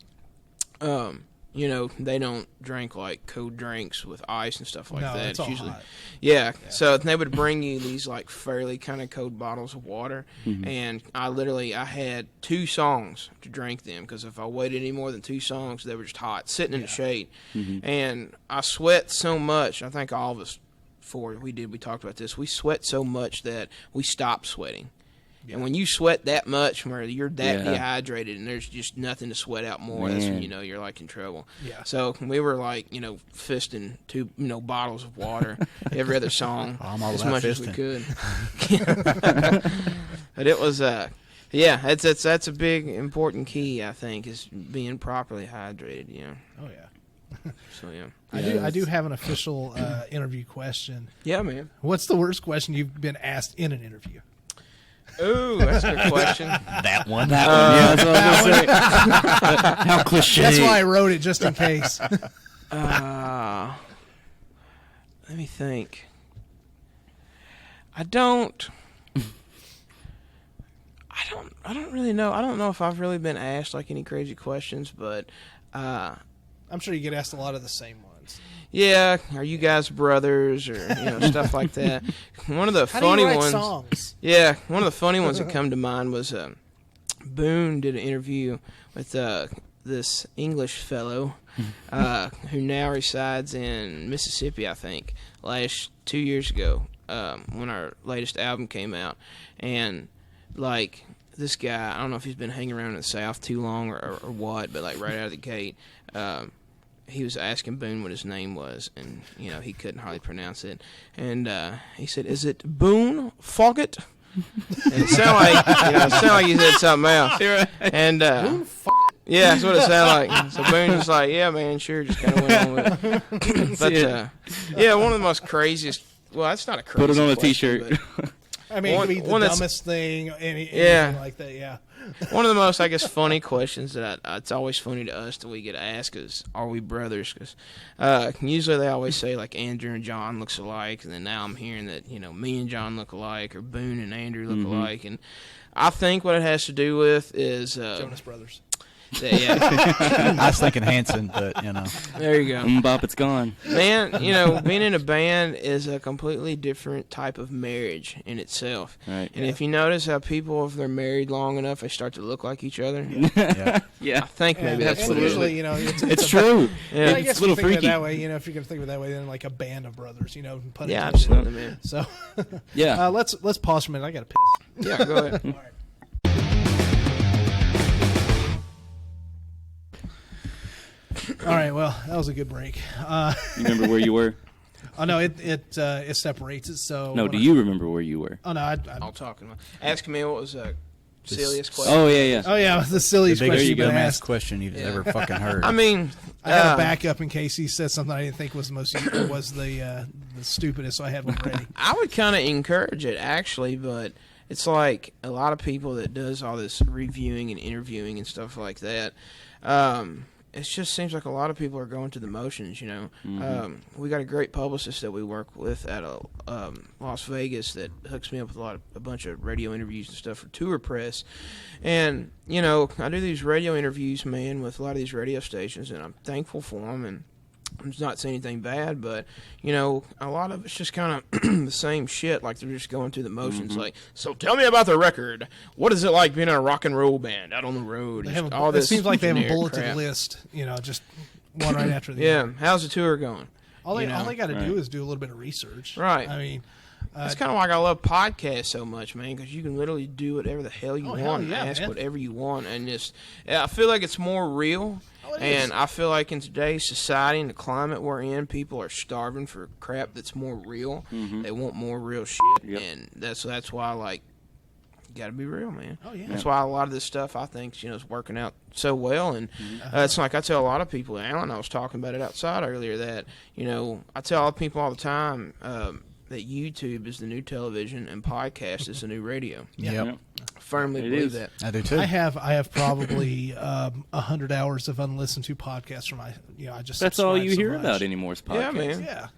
you know, they don't drink like cold drinks with ice and stuff like that. It's usually hot. Yeah. So they would bring you these like fairly kind of cold bottles of water, and I had 2 songs to drink them because if I waited any more than 2 songs, they were just hot, sitting in the shade, and I sweat so much. I think all of us we talked about this. We sweat so much that we stopped sweating. Yeah. And when you sweat that much, where you're that dehydrated and there's just nothing to sweat out more, that's when you know you're like in trouble. Yeah. So we were like, you know, fisting 2, you know, bottles of water every other song as much as we could. But it was, that's a big important key, I think, is being properly hydrated. You know. Oh yeah. So yeah. I do have an official interview question. Yeah, man. What's the worst question you've been asked in an interview? Ooh, that's a good question. That one. Yeah, that's what I was going to say. How cliche. That's why I wrote it, just in case. Let me think. I don't I don't really know. I don't know if I've really been asked like any crazy questions, but I'm sure you get asked a lot of the same ones. Yeah, are you guys brothers, or stuff like that. One of the How funny do you write ones. songs? Yeah, one of the funny ones that come to mind was Boone did an interview with this English fellow who now resides in Mississippi, I think, 2 years ago when our latest album came out. And, like, this guy, I don't know if he's been hanging around in the South too long or what, but, like, right out of the gate, he was asking Boone what his name was, and, he couldn't hardly pronounce it. And he said, "Is it Boone Foggett?" And it sounded like he said something else. And yeah, that's what it sounded like. So Boone was like, "Yeah, man, sure," just kind of went on with it. But yeah, one of the most craziest. Well, that's not a crazy. Put it on a question, T-shirt. I mean, it could be the dumbest thing, anything like that. Yeah. One of the most, I guess, funny questions that it's always funny to us that we get asked is, "Are we brothers?" Because usually they always say like Andrew and John looks alike, and then now I'm hearing that me and John look alike, or Boone and Andrew look alike, and I think what it has to do with is Jonas Brothers. Yeah. I was thinking Hanson, but There you go. Bop, it's gone. Man, being in a band is a completely different type of marriage in itself. Right. And if you notice how people, if they're married long enough, they start to look like each other. Yeah. I think maybe that's what it is. Usually, It's true. Yeah. I guess It's a little if you think of freaky. it that way, if you're going to think of it that way, then like a band of brothers, pun Yeah, intended. absolutely, man. So, Yeah. let's pause for a minute. I got to piss. Yeah, go ahead. All right. All right, well, that was a good break. You remember where you were? Oh no, it separates it. So No, do you remember where you were? Oh no, I'll talk. Ask me what was the silliest question. Oh, yeah. oh yeah, the silliest the question biggest you've been dumbass asked. question you've ever fucking heard. I mean, I got a backup in case he said something I didn't think was the stupidest. So I had one ready. I would kind of encourage it actually, but it's like a lot of people that does all this reviewing and interviewing and stuff like that. It just seems like a lot of people are going through the motions, We got a great publicist that we work with at Las Vegas that hooks me up with a bunch of radio interviews and stuff for Tour Press. And, I do these radio interviews, man, with a lot of these radio stations, and I'm thankful for them, and I'm not saying anything bad, but, a lot of it's just kind of the same shit. Like, they're just going through the motions. Like, so tell me about the record. What is it like being in a rock and roll band out on the road? It seems like they have a bulleted crap. list, just one right after the other. Yeah, how's the tour going? All they got to do is do a little bit of research. Right. I mean, that's kind of why I love podcasts so much, man, because you can literally do whatever the hell you want and ask whatever you want. And I feel like it's more real. And I feel like in today's society and the climate we're in, people are starving for crap that's more real. They want more real shit. Yep. And that's why, like, you got to be real, man. Oh, yeah. That's why a lot of this stuff, I think, is working out so well. And it's like I tell a lot of people, Alan, I was talking about it outside earlier, that, I tell all people all the time that YouTube is the new television and podcast is the new radio. Yep. I firmly believe that. I do too. I have probably 100 hours of unlistened to podcasts from I just That's all you subscribe so hear much. about anymore is podcasts. Yeah, man. Yeah.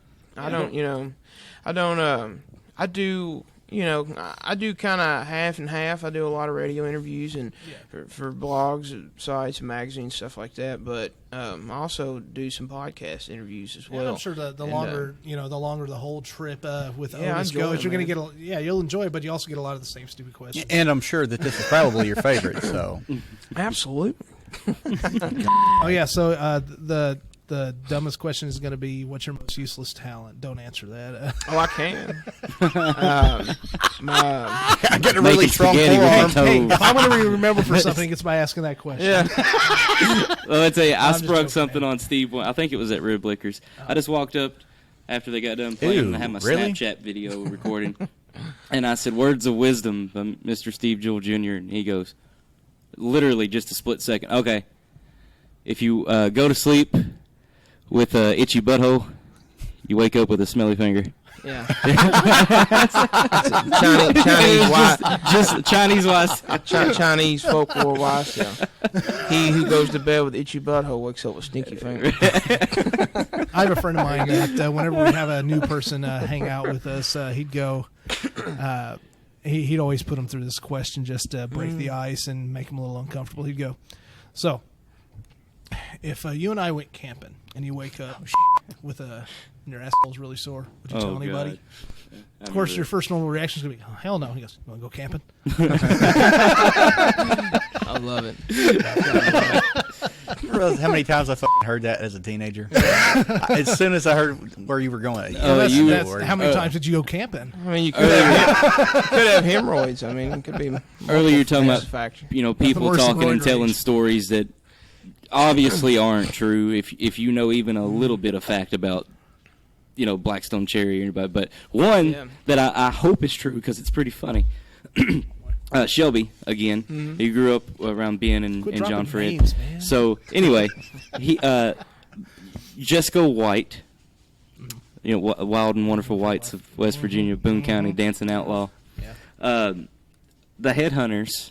I do kind of half and half. I do a lot of radio interviews and for blogs, and sites, and magazines, stuff like that. But I also do some podcast interviews as well. I'm sure the longer the longer the whole trip with I Otis enjoy goes, it, you're going to man. get you'll enjoy it, but you also get a lot of the same stupid questions. And I'm sure that this is probably your favorite. So Absolutely. Oh yeah, so the dumbest question is going to be, what's your most useless talent? Don't answer that. Oh, I can. I get a Making really strong spaghetti with forearm. my toe. Hey, if I'm going to remember for something, it's by asking that question. Yeah. Well, I tell you, I just sprung joking, something on Steve. I think it was at Rib Lickers. I just walked up after they got done playing, and I had my really? Snapchat video recording. And I said, "Words of wisdom from Mr. Steve Jewell Jr." And he goes, literally just a split second, "Okay, if you go to sleep with a itchy butthole, you wake up with a smelly finger." Yeah. Chinese wise, Just Chinese wise. Chinese folklore wise tale. He who goes to bed with itchy butthole wakes up with stinky finger. I have a friend of mine that whenever we have a new person hang out with us, he'd go, he'd always put them through this question just to break the ice and make them a little uncomfortable. He'd go, so if you and I went camping and you wake up with and your asshole's really sore, would you tell anybody? God. Of course, your first normal reaction is going to be, oh, hell no. He goes, you want to go camping? I love it. You realize how many times I fucking heard that as a teenager? As soon as I heard where you were going, how many times did you go camping? I mean, you could have hemorrhoids. I mean, it could be. Earlier, you're talking about factor. People talking and telling stories that obviously aren't true. If you know even a little bit of fact about Blackstone Cherry or anybody, but one that I hope is true because it's pretty funny. Shelby again. He grew up around Ben and John Fred. Names, so anyway, he Jesco White, Wild and Wonderful Whites of West Virginia, Boone County, dancing outlaw. Yeah. The Headhunters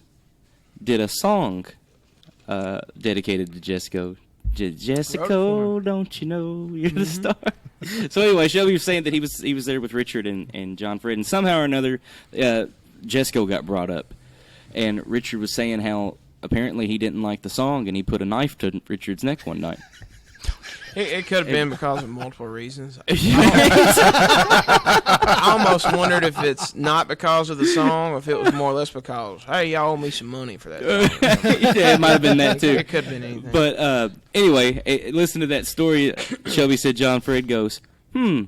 did a song dedicated to Jesco. Jessica, don't you know you're the star? So anyway, Shelby was saying that he was there with Richard and John Fred, and somehow or another, Jesco got brought up, and Richard was saying how apparently he didn't like the song, and he put a knife to Richard's neck one night. It could have been because of multiple reasons. I almost wondered if it's not because of the song, or if it was more or less because, hey, y'all owe me some money for that song. Yeah, it might have been that too. It could have been anything. But anyway, listen to that story. Shelby said John Fred goes, I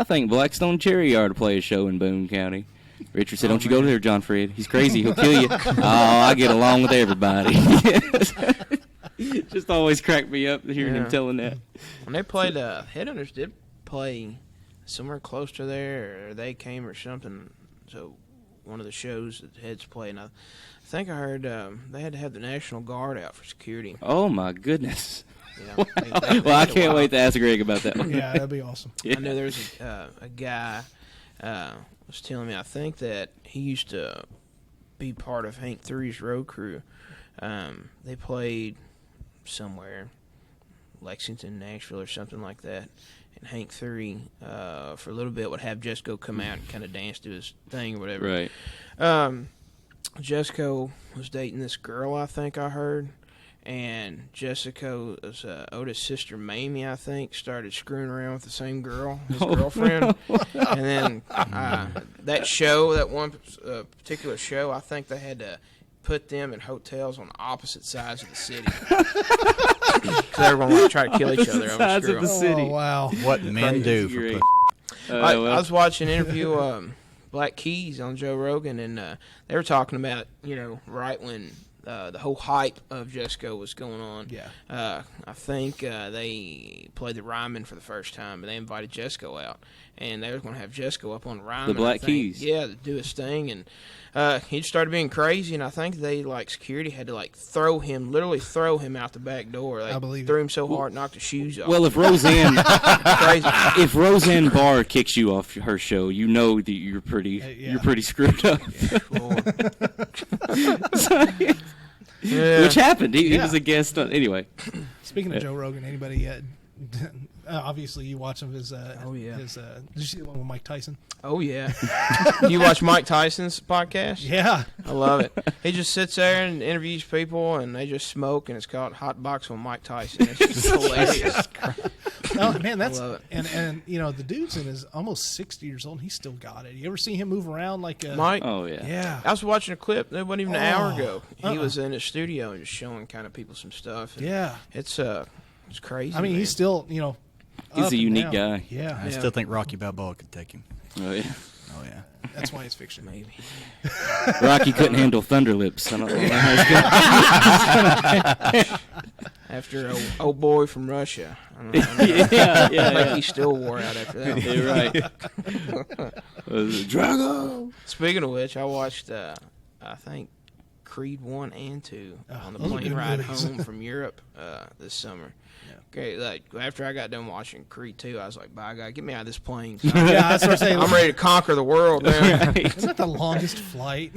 think Blackstone Cherry ought to play a show in Boone County. Richard said, don't you go there, John Fred. He's crazy. He'll kill you. Oh, I get along with everybody. Just always cracked me up hearing him telling that. When they played, Headhunters did play somewhere close to there, or they came or something. So one of the shows that Heads played, and I think I heard they had to have the National Guard out for security. Oh, my goodness. Yeah, well, I can't wait to ask Greg about that one. Yeah, that'd be awesome. I know there's a guy was telling me, I think that he used to be part of Hank 3's road crew. They played somewhere, Lexington, Nashville, or something like that. And Hank 3, for a little bit, would have Jesco come out and kind of dance to his thing or whatever. Right. Jesco was dating this girl, I think I heard. And Jessica's Otis' sister, Mamie, I think, started screwing around with the same girl, his girlfriend. And then that show, that one particular show, I think they had to put them in hotels on opposite sides of the city. Because everyone would try to kill each other over Sides this girl. of the city. Oh, wow. What men do for Great. pussy. I was watching an interview Black Keys on Joe Rogan, and they were talking about, right when the whole hype of Jesco was going on. Yeah. I think they played the Ryman for the first time, and they invited Jesco out. And they were going to have Jesco up on the Ryman. The Black I think. Keys. Yeah, to do his thing. And he started being crazy, and I think they, security had to, literally throw him out the back door. I believe threw it. him so hard, knocked his shoes off. Well, if Roseanne crazy. if Roseanne Barr kicks you off her show, you know that you're pretty screwed up. Yeah. Which happened. He was a guest on, anyway. Speaking of Joe Rogan, anybody yet? Obviously, you watch him. His did you see the one with Mike Tyson? Oh, yeah. You watch Mike Tyson's podcast? Yeah. I love it. He just sits there and interviews people, and they just smoke, and it's called Hot Box with Mike Tyson. It's just hilarious. Oh, man, that's I love it. And the dude's in his almost 60 years old, and he's still got it. You ever see him move around like Mike? Oh, yeah. Yeah. I was watching a clip. It wasn't even an hour ago. He was in his studio and just showing kind of people some stuff. And Yeah. It's crazy. I mean, man. he's still, He's up a and unique down. guy. Yeah. I still think Rocky Balboa could take him. Oh, yeah. Oh, yeah. That's why it's fiction. Maybe. Rocky couldn't handle Thunder Lips. I don't know how it's going. After old boy from Russia. I don't know. I think he still wore out after that. You're right. Drago. Speaking of which, I watched, I think, Creed 1 and 2 on the those are plane good ride movies. home from Europe this summer. Okay, after I got done watching Creed 2, I was like, "Bye, God, get me out of this plane." So Yeah, that's what I'm saying. I'm ready to conquer the world now. Isn't that the longest flight?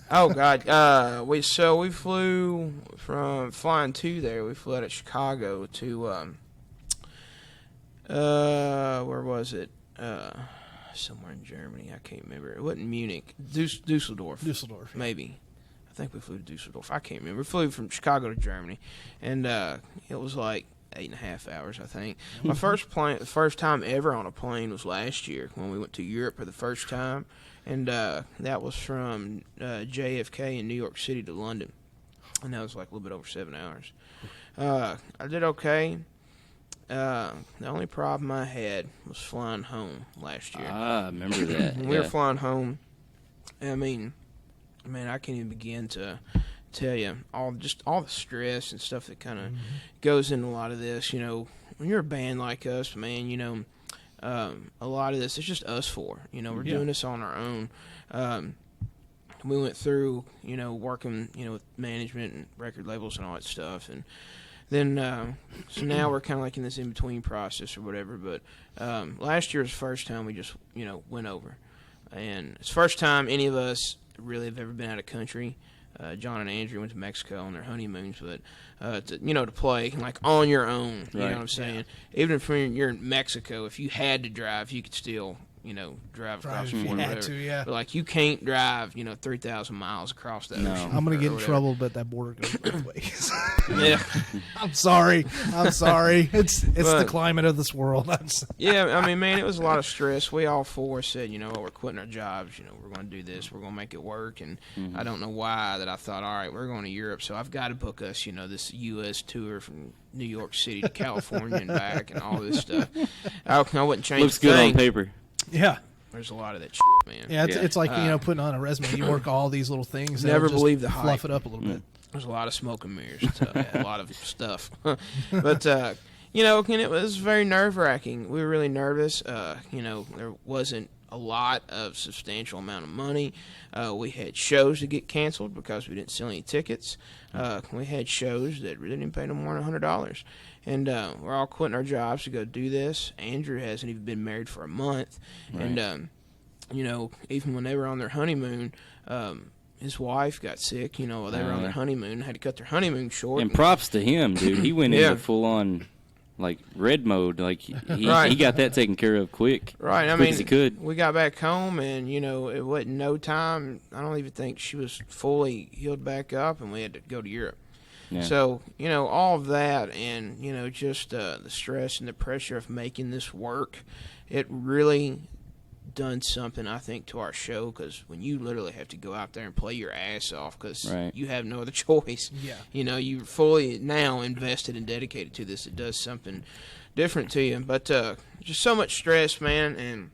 Oh God, we flew from flying to there. We flew out of Chicago to where was it? somewhere in Germany. I can't remember. It wasn't Munich. Dusseldorf. Dusseldorf, yeah. Maybe. I think we flew to Dusseldorf. I can't remember. We flew from Chicago to Germany, and it was like 8.5 hours, I think. My first time ever on a plane was last year when we went to Europe for the first time, and that was from JFK in New York City to London, and that was like a little bit over 7 hours. I did okay. The only problem I had was flying home last year. I remember that. When we were flying home, I mean, man, I can't even begin to tell you all the stress and stuff that kind of goes into a lot of this. You know, when you're a band like us, man, you know, a lot of this is just us four. You know, we're doing this on our own. We went through, you know, working, you know, with management and record labels and all that stuff, and then so now we're kind of like in this in between process or whatever. But last year was the first time we just, you know, went over, and it's the first time any of us really have ever been out of country. John and Andrew went to Mexico on their honeymoons, but to play like on your own, you know what I'm saying? Yeah. Even if you're in Mexico, if you had to drive, you could still, you know, drive across the border. But like you can't drive, you know, 3,000 miles across that ocean. I'm gonna get in trouble, but that border goes both ways. Yeah, I'm sorry. It's the climate of this world. Yeah, I mean, man, it was a lot of stress. We all four said, you know what, we're quitting our jobs. You know, we're going to do this. We're going to make it work. And I don't know why that I thought, all right, we're going to Europe, so I've got to book us, you know, this U.S. tour from New York City to California and back and all this stuff. I wouldn't change. Looks good on paper. Yeah. There's a lot of that shit, man. Yeah, it's like, you know, putting on a resume. You work all these little things. Never believe the fluff hype. it up a little bit. There's a lot of smoke and mirrors, so, a lot of stuff. But, you know, and it was very nerve-wracking. We were really nervous. You know, there wasn't a lot of substantial amount of money. We had shows to get canceled because we didn't sell any tickets. We had shows that really didn't pay no more than $100. And we're all quitting our jobs to go do this. Andrew hasn't even been married for a month. Right. And, you know, even when they were on their honeymoon, his wife got sick, you know, while they were on their honeymoon, had to cut their honeymoon short. And props to him, dude. He went into full-on, like, red mode. Like, he got that taken care of quick. Right. Quick as he could. We got back home, and, you know, it wasn't no time. I don't even think she was fully healed back up, and we had to go to Europe. Yeah. So, you know, all of that and, you know, just the stress and the pressure of making this work, it really done something, I think, to our show, because when you literally have to go out there and play your ass off because you have no other choice, you know, you're fully now invested and dedicated to this, it does something different to you. But just so much stress, man, and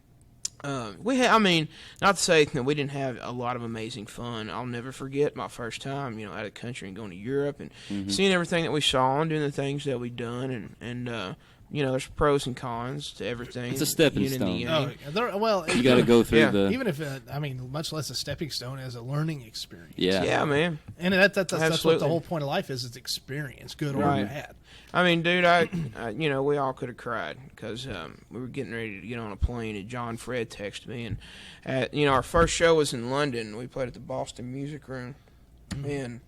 I mean, not to say that we didn't have a lot of amazing fun. I'll never forget my first time, you know, out of the country and going to Europe and seeing everything that we saw and doing the things that we've done, and you know, there's pros and cons to everything. It's a stepping stone. You got to go through the... Even if, I mean, much less a stepping stone as a learning experience. Yeah, man. And that's what the whole point of life is experience, good or bad. I mean, dude, I you know, we all could have cried because we were getting ready to get on a plane, and John Fred texted me, and you know, our first show was in London. We played at the Boston Music Room, and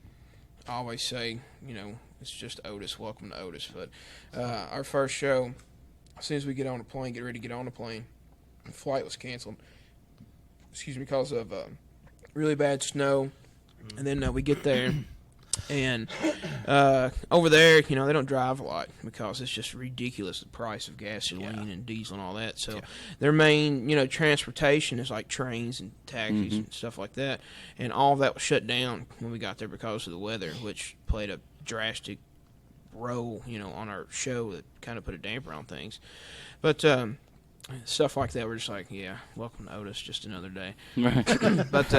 I always say, you know, it's just Otis. Welcome to Otis. But our first show, as soon as we get on the plane, get ready to get on the plane, the flight was canceled. Excuse me, because of really bad snow. And then we get there, and over there, you know, they don't drive a lot because it's just ridiculous, the price of gasoline and diesel and all that. So their main, you know, transportation is like trains and taxis and stuff like that. And all of that was shut down when we got there because of the weather, which played a drastic role, you know, on our show that kind of put a damper on things. But stuff like that, we're just like, yeah, welcome to Otis, just another day. Right. But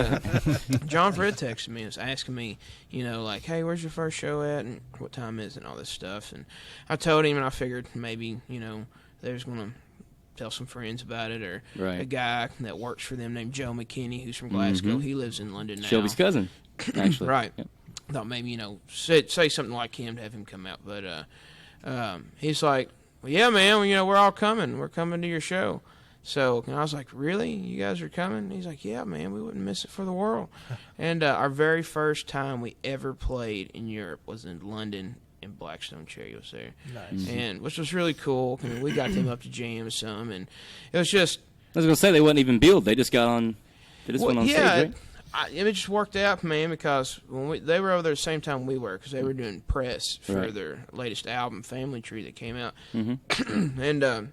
John Fred texted me and was asking me, you know, like, hey, where's your first show at and what time is it and all this stuff. And I told him, and I figured maybe, you know, they was going to tell some friends about it, or a guy that works for them named Joe McKinney, who's from Glasgow. He lives in London now. Shelby's cousin, actually. Right. Yep. Thought maybe, you know, say something like him to have him come out. But he's like, well, yeah, man, you know, we're all coming. We're coming to your show. So and I was like, really? You guys are coming? And he's like, yeah, man, we wouldn't miss it for the world. And our very first time we ever played in Europe was in London, and Blackstone Cherry was there. Nice. And which was really cool. And we got them up to jam some, and it was just, I was gonna say they wasn't even billed. They just got on. They just went on stage, right? It just worked out, man, because when they were over there the same time we were, because they were doing press for their latest album, Family Tree, that came out. Mm-hmm. And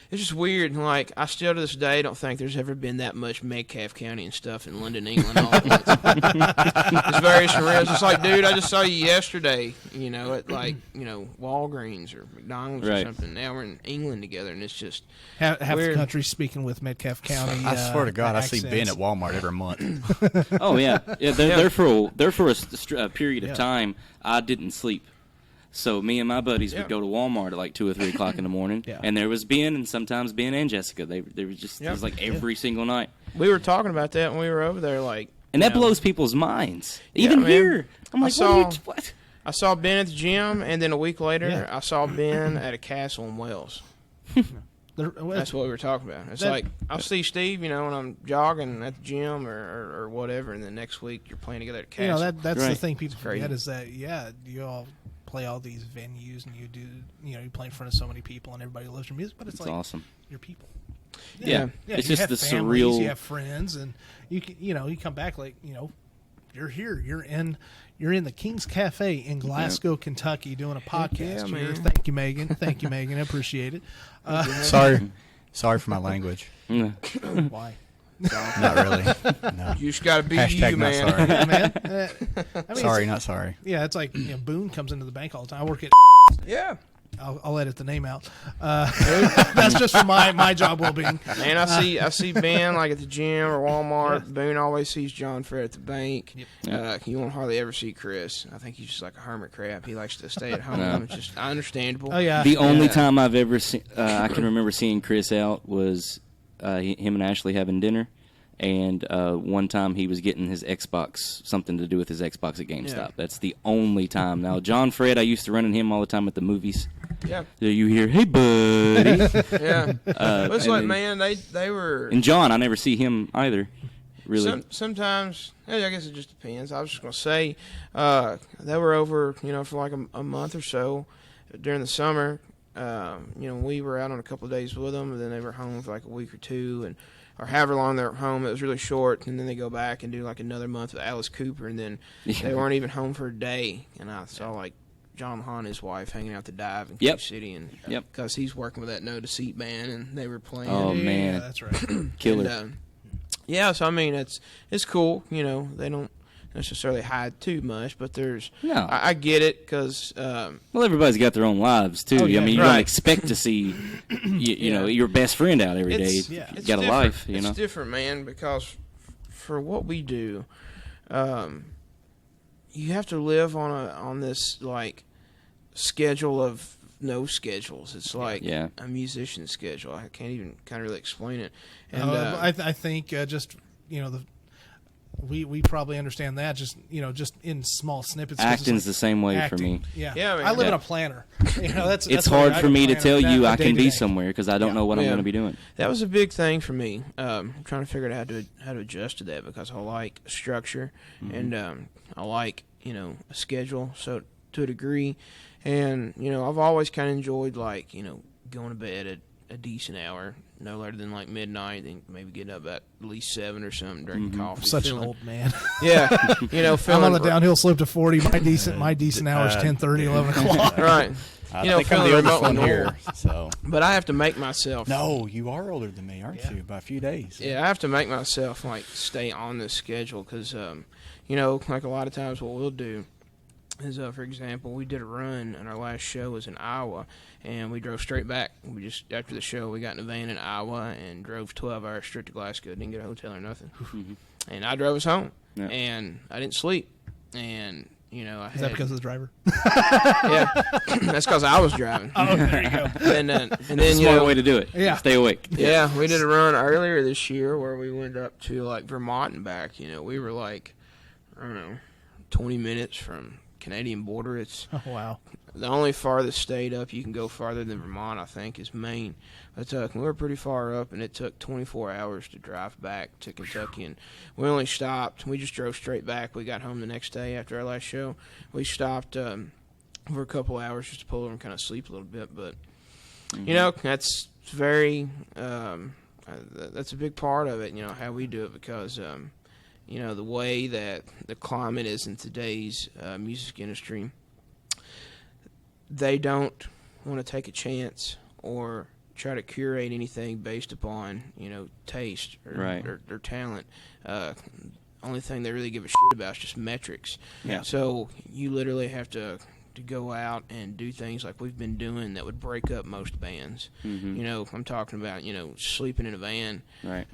it's just weird. Like, I still to this day don't think there's ever been that much Metcalfe County and stuff in London, England. All at once. It's very surreal. It's just like, dude, I just saw you yesterday, at like, Walgreens or McDonald's or something. Now we're in England together, and it's just half weird. the country speaking with Metcalfe County. I swear to God, accents. I see Ben at Walmart every month. Oh yeah, They're for a period of time. I didn't sleep. So me and my buddies would go to Walmart at like 2 or 3 o'clock in the morning, and there was Ben and sometimes Ben and Jessica. They were just it was like every single night. We were talking about that when we were over there, like, and that blows people's minds. Even here, I'm like, what? I saw Ben at the gym, and then a week later, I saw Ben at a castle in Wales. That's what we were talking about. It's like, I'll see Steve, when I'm jogging at the gym or whatever, and then next week you're playing together at a castle. That's the thing people forget is that, you all play all these venues and you do, you play in front of so many people and everybody loves your music, but it's like awesome. Your people. Yeah. It's just the families, surreal. You have friends, and you come back like, you're here. You're in the King's Cafe in Glasgow, Kentucky, doing a podcast. man. Thank you, Megan. Thank you, Megan. I appreciate it. Sorry for my language. Why? Not really. No. You just got to be Hashtag you, not man. sorry. Man. Sorry, not sorry. Yeah, it's like Boone comes into the bank all the time. I work at. Yeah. I'll edit the name out. That's just for my job well-being. Man, I see Ben like at the gym or Walmart. Yeah. Boone always sees John Fred at the bank. Yep. You won't hardly ever see Chris. I think he's just like a hermit crab. He likes to stay at home. No. It's just understandable. Oh yeah. The only time I've ever seen, I can remember seeing Chris out was him and Ashley having dinner. And one time he was getting his Xbox, something to do with his Xbox at GameStop. Yeah. That's the only time. Now, John Fred, I used to run into him all the time at the movies. Yeah. So you hear, hey, buddy. Yeah. It's like, man, they were... And John, I never see him either, really. Sometimes, I guess it just depends. I was just going to say, they were over, for like a month or so during the summer. We were out on a couple of days with them, and then they were home for like a week or two, or however long they were home. It was really short, and then they go back and do like another month with Alice Cooper, and then they weren't even home for a day. And I saw like John Hahn and his wife hanging out the dive in Cape City, and because he's working with that No Deceit band, and they were playing. Oh man, yeah, that's right, killer. And, so I mean, it's cool. They don't necessarily hide too much, but there's I get it because well, everybody's got their own lives too. I mean, you don't expect to see you know your best friend out every day. You got a life, It's different, man, because for what we do, you have to live on this like schedule of no schedules. It's like a musician's schedule. I can't even kind of really explain it. And I think just we probably understand that just in small snippets. Acting's the same way for me. Yeah, man. I live in a planner. That's it's hard for me to tell you I can be somewhere because I don't know what I'm going to be doing. That was a big thing for me. I'm trying to figure out how to adjust to that because I like structure and I like a schedule. So to a degree, and I've always kind of enjoyed like going to bed at a decent hour. No later than like midnight, and maybe getting up at least 7 or something, drinking coffee. Such an old man. Yeah, I'm on the downhill slope to 40. My decent hour is 10:30, 11 o'clock. Right. I think I'm the oldest one here. So, but I have to make myself. No, you are older than me, aren't you? By a few days. Yeah, I have to make myself like stay on this schedule because, like a lot of times what we'll do is, for example, we did a run, and our last show was in Iowa, and we drove straight back. We just, after the show, we got in a van in Iowa and drove 12 hours straight to Glasgow. Didn't get a hotel or nothing. And I drove us home, and I didn't sleep. And, Is that because of the driver? Yeah. That's because I was driving. Oh, there you go. And then smart way to do it. Yeah. Stay awake. Yeah, we did a run earlier this year where we went up to, like, Vermont and back. We were, like, 20 minutes from Canadian border. It's the only farthest state up you can go farther than Vermont, I think, is Maine. But we were pretty far up, and it took 24 hours to drive back to Kentucky. And we only stopped. We just drove straight back. We got home the next day after our last show. We stopped for a couple hours just to pull over and kind of sleep a little bit. But, that's very that's a big part of it, how we do it, because, the way that the climate is in today's music industry, they don't want to take a chance or try to curate anything based upon, taste or talent. Only thing they really give a shit about is just metrics. Yeah. So you literally have to go out and do things like we've been doing that would break up most bands. Mm-hmm. I'm talking about, sleeping in a van. Right.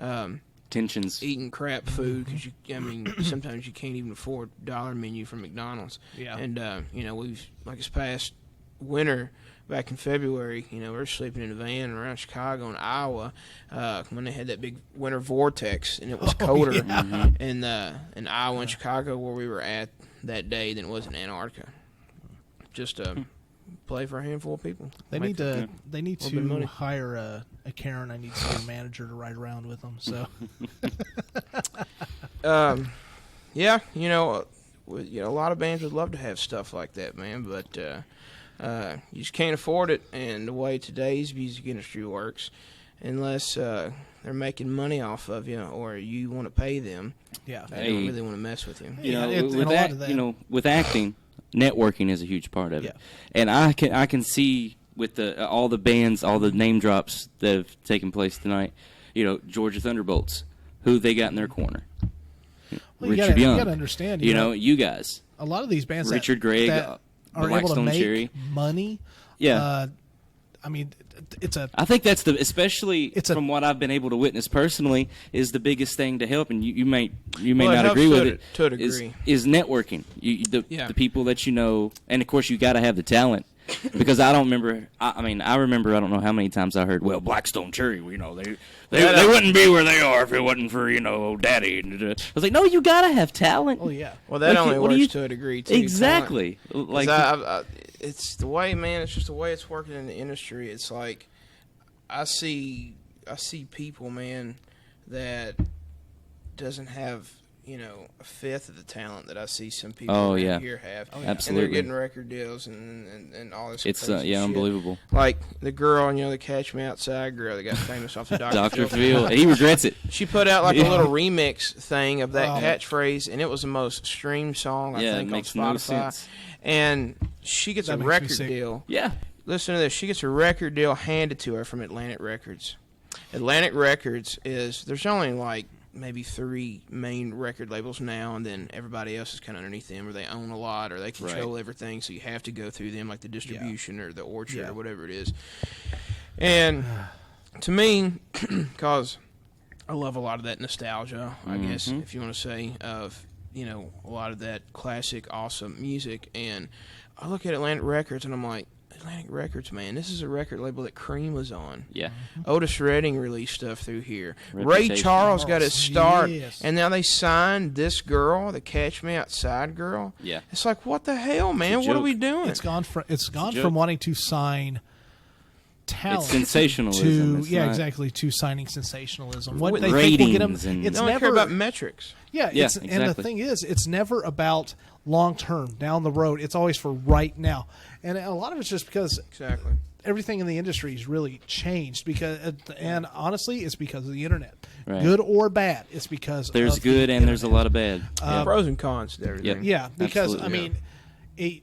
Tensions. Eating crap food because sometimes you can't even afford dollar menu from McDonald's. Yeah. And we've, like, this past winter, back in February, we're sleeping in a van around Chicago and Iowa when they had that big winter vortex, and it was colder in Iowa and Chicago where we were at that day than it was in Antarctica. Just play for a handful of people. They need to money. hire a Karen. I need to see a manager to ride around with them. So, yeah, a lot of bands would love to have stuff like that, man, but you just can't afford it. And the way today's music industry works, unless they're making money off of you or you want to pay them, they don't really want to mess with you. With acting, networking is a huge part of it. And I can see with all the bands, all the name drops that have taken place tonight, Georgia Thunderbolts, who they got in their corner. Well, Richard Young. You got to understand, you guys. A lot of these bands, Richard Gregg, that are able to make money. Yeah. I think that's from what I've been able to witness personally, is the biggest thing to help, and you may not agree with it. To a degree, is networking. The people that you know, and of course you got to have the talent. Because I don't remember. I don't know how many times I heard, "Well, Blackstone Cherry, they wouldn't be where they are if it wasn't for old Daddy." I was like, "No, you gotta have talent." Oh yeah. Well, that only works to a degree too. Exactly. Like it's the way, man. It's just the way it's working in the industry. It's like I see people, man, that doesn't have a fifth of the talent that I see some people here have. Oh, yeah. Absolutely. And they're getting record deals and all this. It's crazy shit. unbelievable. Like the girl, the Catch Me Outside girl that got famous off the Dr. Phil. He regrets it. She put out like a little remix thing of that catchphrase, and it was the most streamed song I think on Spotify. No sense. And she gets a record deal. Yeah. Listen to this. She gets a record deal handed to her from Atlantic Records. Atlantic Records there's only like maybe 3 main record labels now, and then everybody else is kind of underneath them, or they own a lot, or they control everything, so you have to go through them, like the distribution or the orchard or whatever it is. And to me, because I love a lot of that nostalgia, I guess, if you want to say, of, a lot of that classic, awesome music, and I look at Atlantic Records, and I'm like, Atlantic Records, man, this is a record label that Cream was on. Yeah. Otis Redding released stuff through here. Ray Charles got his start, and now they signed this girl, the Catch Me Outside girl. Yeah. It's like, what the hell, man? What are we doing? It's gone from wanting to sign talent. It's sensationalism. To signing sensationalism. What they think will get them. They don't care about metrics. Yeah, exactly. And the thing is, it's never about long term, down the road. It's always for right now. And a lot of it's just because everything in the industry has really changed. And honestly, it's because of the internet. Right. Good or bad, it's because there's of good the and internet. there's a lot of bad. Pros and cons to everything. Yeah, because absolutely. It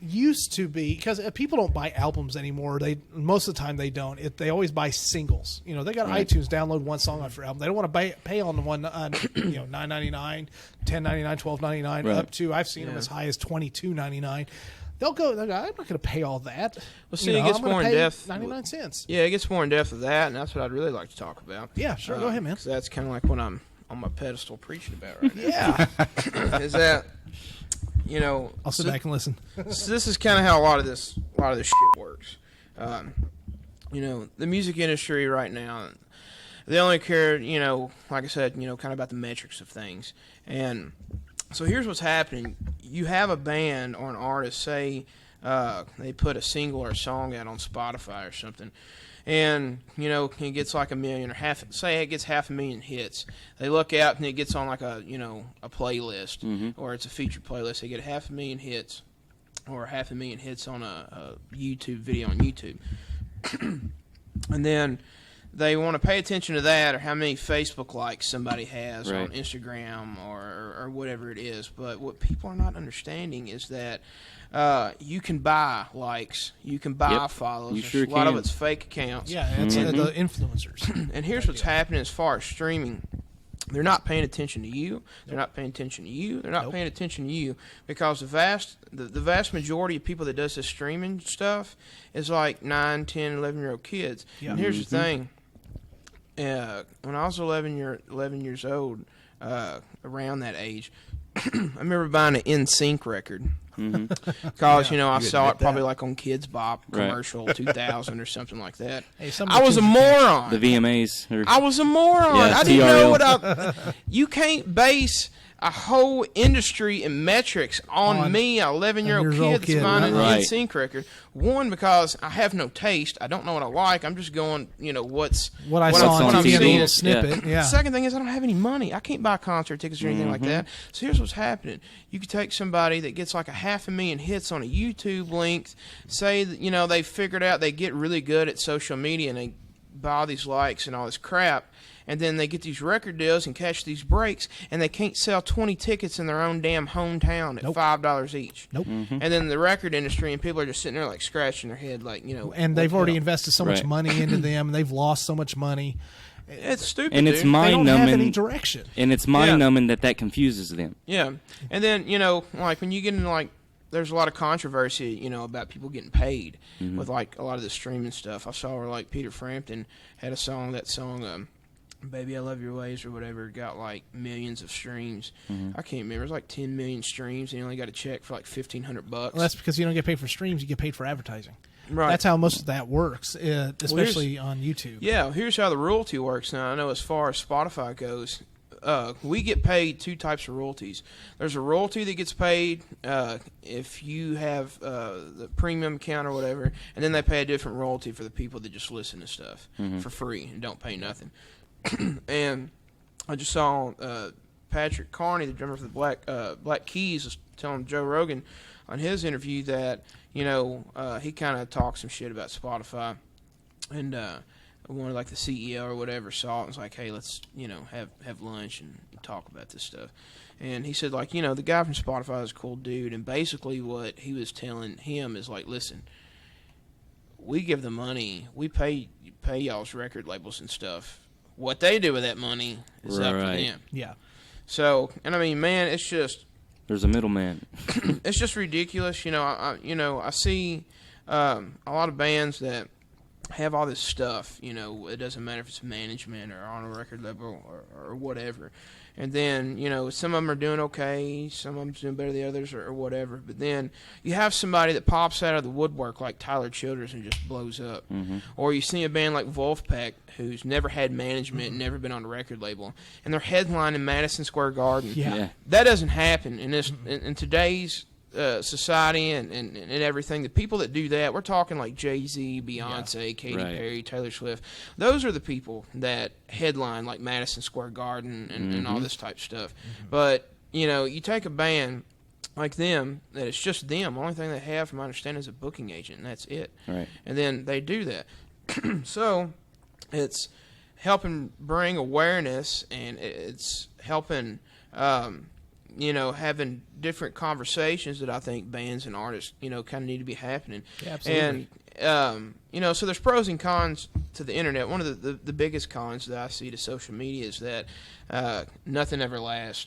used to be, because people don't buy albums anymore. Most of the time they don't. They always buy singles. They got iTunes, download one song off your album. They don't want to pay on the one $9.99, $10.99, $12.99 up to, I've seen them as high as $22.99. They'll go, I'm not going to pay all that. Well, see, it gets more in depth. 99 cents. Yeah, it gets more in depth of that, and that's what I'd really like to talk about. Yeah, sure. Go ahead, man. Because that's kind of like what I'm on my pedestal preaching about right now. Yeah. Is that, I'll sit back and listen. So this is kind of how a lot of this shit works. The music industry right now, they only care, like I said, kind of about the metrics of things. And so here's what's happening. You have a band or an artist, say they put a single or a song out on Spotify or something, and it gets like 1 million or say it gets 500,000 hits. They look out and it gets on like a playlist, or it's a featured playlist. They get 500,000 hits or 500,000 hits on a YouTube video on YouTube. And then they want to pay attention to that or how many Facebook likes somebody has Right. on Instagram or whatever it is. But what people are not understanding is that you can buy likes, you can buy Yep. follows. You sure a lot of can. it's fake accounts. Yeah, it's the influencers. And here's what's happening as far as streaming. They're not paying attention to you. They're not paying attention to you. They're not paying attention to you because the vast majority of people that does this streaming stuff is like 9, 10, 11-year-old kids. Yeah. And here's the thing. When I was 11 years old, around that age, I remember buying an NSYNC record. Because, I saw it probably like on Kids Bop commercial 2000 or something like that. Hey, some I was a moron. The VMAs. I was a moron. Yeah, I didn't know TRL. what you can't base a whole industry and metrics on me, a 11-year-old kid that's buying an Right. NSYNC record. One, because I have no taste. I don't know what I like. I'm just going, what I saw on I'm TV, a seeing. little snippet. Yeah. The second thing is I don't have any money. I can't buy concert tickets or anything like that. So here's what's happening. You could take somebody that gets like 500,000 hits on a YouTube link, say that, they figured out they get really good at social media and they buy all these likes and all this crap. And then they get these record deals and catch these breaks, and they can't sell 20 tickets in their own damn hometown at $5 each. Nope. And then the record industry and people are just sitting there like scratching their head, like And they've already invested so much Right. money into them, and they've lost so much money. It's stupid. And it's dude. They don't have any mind-numbing. direction. And it's mind-numbing that confuses them. Yeah, and then like when you get into like, there's a lot of controversy, about people getting paid with like a lot of the streaming stuff. I saw where like Peter Frampton had that song. Baby I Love Your Ways or whatever, got like millions of streams. I can't remember. It was like 10 million streams, and you only got a check for like $1,500. Well, that's because you don't get paid for streams; you get paid for advertising. Right. That's how most of that works, especially on YouTube. Yeah, here's how the royalty works now. I know as far as Spotify goes, we get paid two types of royalties. There's a royalty that gets paid if you have the premium account or whatever, and then they pay a different royalty for the people that just listen to stuff for free and don't pay nothing. And I just saw Patrick Carney, the drummer for the Black Keys, was telling Joe Rogan on his interview that he kind of talked some shit about Spotify, and one of like the CEO or whatever saw it and was like, hey, let's have lunch and talk about this stuff. And he said like the guy from Spotify is a cool dude, and basically what he was telling him is like, listen, we give the money, we pay y'all's record labels and stuff. What they do with that money is up to them. Yeah. So, and I mean, man, it's just There's a middleman. it's just ridiculous. I see a lot of bands that have all this stuff. It doesn't matter if it's management or on a record label or whatever. And then, some of them are doing okay, some of them doing better than the others or whatever. But then you have somebody that pops out of the woodwork like Tyler Childers and just blows up. Or you see a band like Wolfpack who's never had management, never been on a record label, and they're headlining Madison Square Garden. Yeah. That doesn't happen in today's society and everything. The people that do that, we're talking like Jay-Z, Beyonce, Katy Perry, Taylor Swift. Those are the people that headline like Madison Square Garden and all this type of stuff. But, you take a band like them, that it's just them. The only thing they have, from my understanding, is a booking agent, and that's it. Right. And then they do that. So it's helping bring awareness, and it's helping having different conversations that I think bands and artists, kind of need to be happening. Yeah, absolutely. And, so there's pros and cons to the internet. One of the biggest cons that I see to social media is that nothing ever lasts,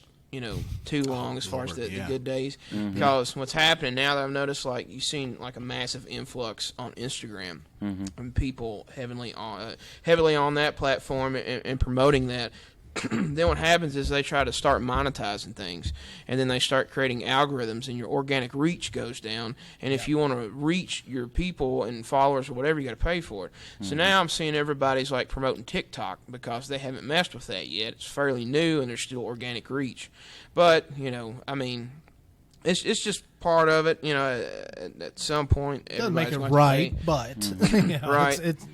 too long as far as the good days. Because what's happening now that I've noticed, like, you've seen like a massive influx on Instagram and people heavily on that platform and promoting that. Then what happens is they try to start monetizing things, and then they start creating algorithms, and your organic reach goes down. And if you want to reach your people and followers or whatever, you got to pay for it. So now I'm seeing everybody's like promoting TikTok because they haven't messed with that yet. It's fairly new, and there's still organic reach. But I mean, it's just part of it. At some point, Doesn't make it everybody's going to right, pay. but Right. It's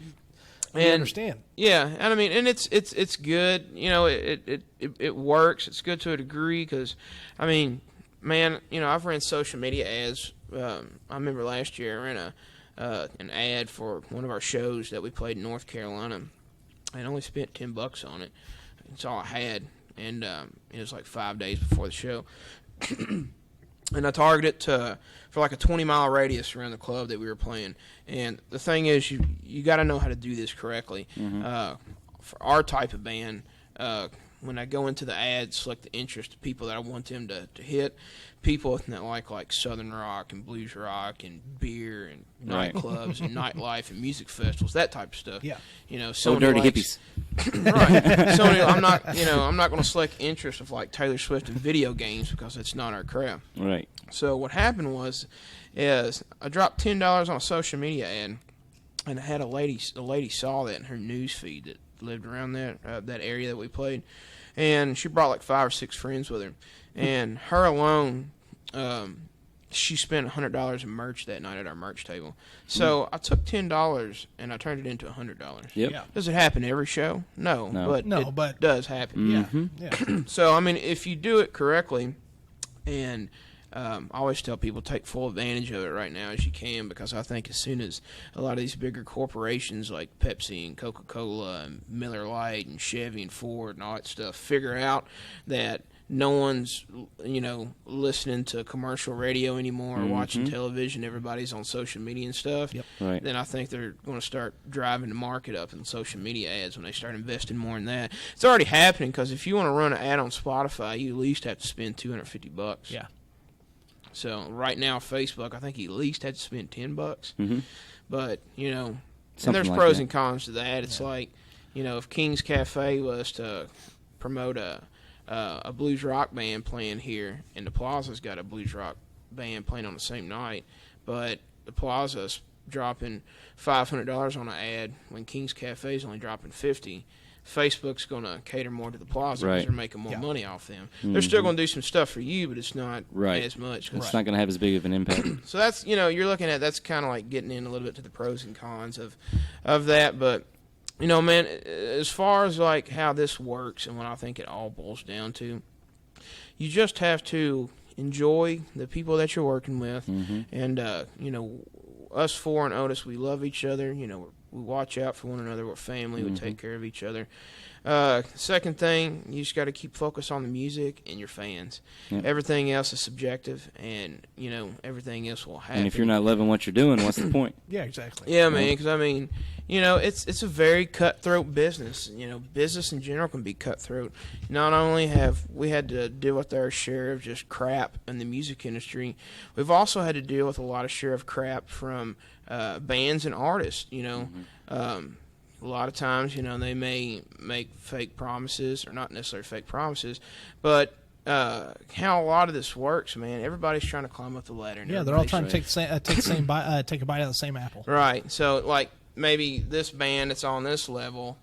I And understand. Yeah, and I mean, and it's good. It works. It's good to a degree because, I mean, man, I've ran social media ads. I remember last year I ran an ad for one of our shows that we played in North Carolina, and only spent $10 on it. It's all I had, and it was like 5 days before the show. And I targeted it for like a 20-mile radius around the club that we were playing. And the thing is, you got to know how to do this correctly. For our type of band, when I go into the ad, select the interest of people that I want them to hit, people that like Southern rock and blues rock and beer and nightclubs and nightlife and music festivals, that type of stuff. Yeah. So dirty hippies. Right. Sony, I'm not going to select interest of like Taylor Swift and video games because it's not our crap. Right. So what happened is I dropped $10 on a social media ad, and I had a lady saw that in her news feed that lived around that area that we played, and she brought like 5 or 6 friends with her, and her alone, she spent $100 in merch that night at our merch table. So I took $10 and I turned it into $100. Yep. Yeah. Does it happen every show? No, but it does happen. Yeah. So I mean, if you do it correctly, and I always tell people take full advantage of it right now as you can, because I think as soon as a lot of these bigger corporations like Pepsi and Coca-Cola and Miller Lite and Chevy and Ford and all that stuff figure out that no one's, listening to commercial radio anymore or watching television, everybody's on social media and stuff, Right. then I think they're going to start driving the market up in social media ads when they start investing more in that. It's already happening, because if you want to run an ad on Spotify, you at least have to spend $250. Yeah. So right now, Facebook, I think he at least had to spend $10. But and there's like pros that. and cons to that. It's like, if King's Cafe was to promote a blues rock band playing here, and the Plaza's got a blues rock band playing on the same night, but the Plaza's dropping $500 on an ad when King's Cafe is only dropping $50. Facebook's going to cater more to the Plaza because they're making more money off them. They're still going to do some stuff for you, but it's not as much. It's not going to have as big of an impact. So that's, you're looking at, that's kind of like getting in a little bit to the pros and cons of that. But, man, as far as like how this works and what I think it all boils down to, you just have to enjoy the people that you're working with. And, us four and Otis, we love each other. We watch out for one another. We're family. We take care of each other. Second thing, you just got to keep focus on the music and your fans. Everything else is subjective, and everything else will happen. And if you're not loving what you're doing, what's the point? Yeah, exactly. Yeah, man. Because I mean, it's a very cutthroat business. Business in general can be cutthroat. Not only have we had to deal with our share of just crap in the music industry, we've also had to deal with a lot of share of crap from bands and artists. A lot of times, they may make fake promises, or not necessarily fake promises, but how a lot of this works, man, everybody's trying to climb up the ladder. Yeah, they're all trying to take a bite out of the same apple. Right. So, like, maybe this band that's on this level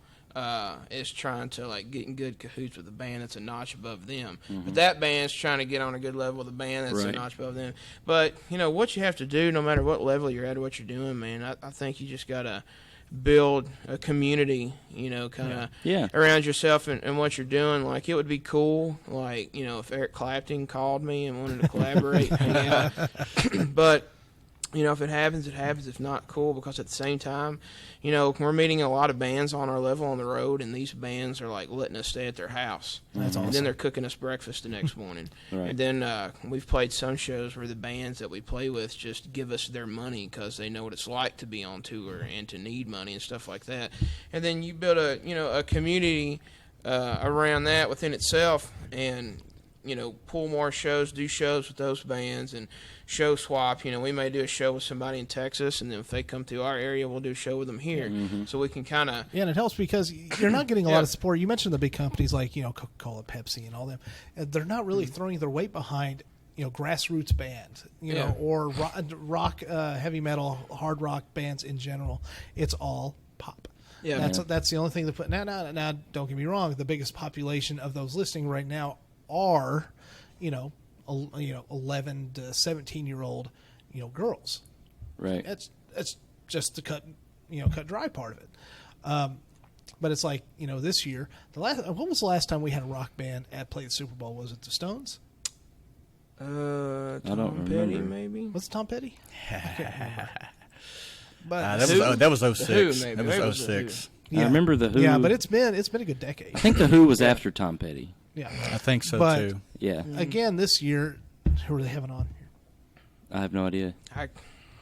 is trying to, like, get in good cahoots with the band that's a notch above them. But that band's trying to get on a good level with the band that's a notch above them. But, what you have to do, no matter what level you're at or what you're doing, man, I think you just got to build a community, around yourself and what you're doing. Like, it would be cool, like, if Eric Clapton called me and wanted to collaborate, hang out. But, if it happens, it happens. If not, cool, because at the same time, we're meeting a lot of bands on our level on the road, and these bands are, like, letting us stay at their house. That's awesome. And then they're cooking us breakfast the next morning. And then we've played some shows where the bands that we play with just give us their money because they know what it's like to be on tour and to need money and stuff like that. And then you build a community around that within itself, and pull more shows, do shows with those bands, and show swap. We may do a show with somebody in Texas, and then if they come through our area, we'll do a show with them here. So we can kind of... Yeah, and it helps because you're not getting a lot of support. You mentioned the big companies like, Coca-Cola, Pepsi, and all them. They're not really throwing their weight behind, grassroots bands, or rock, heavy metal, hard rock bands in general. It's all pop. Yeah, that's the only thing they put. Now, don't get me wrong. The biggest population of those listening right now are, 11 to 17-year-old, girls. Right. That's just the cut dry part of it. But it's like, this year, when was the last time we had a rock band play the Super Bowl? Was it the Stones? Tom I don't Petty, remember. maybe. Was it Tom Petty? I can't remember. But that was 06. Maybe. That was 06. I remember the Who. Yeah, but it's been a good decade. I think the Who was after Tom Petty. Yeah, I think so but, too. Yeah. Again, this year, who are they having on here? I have no idea.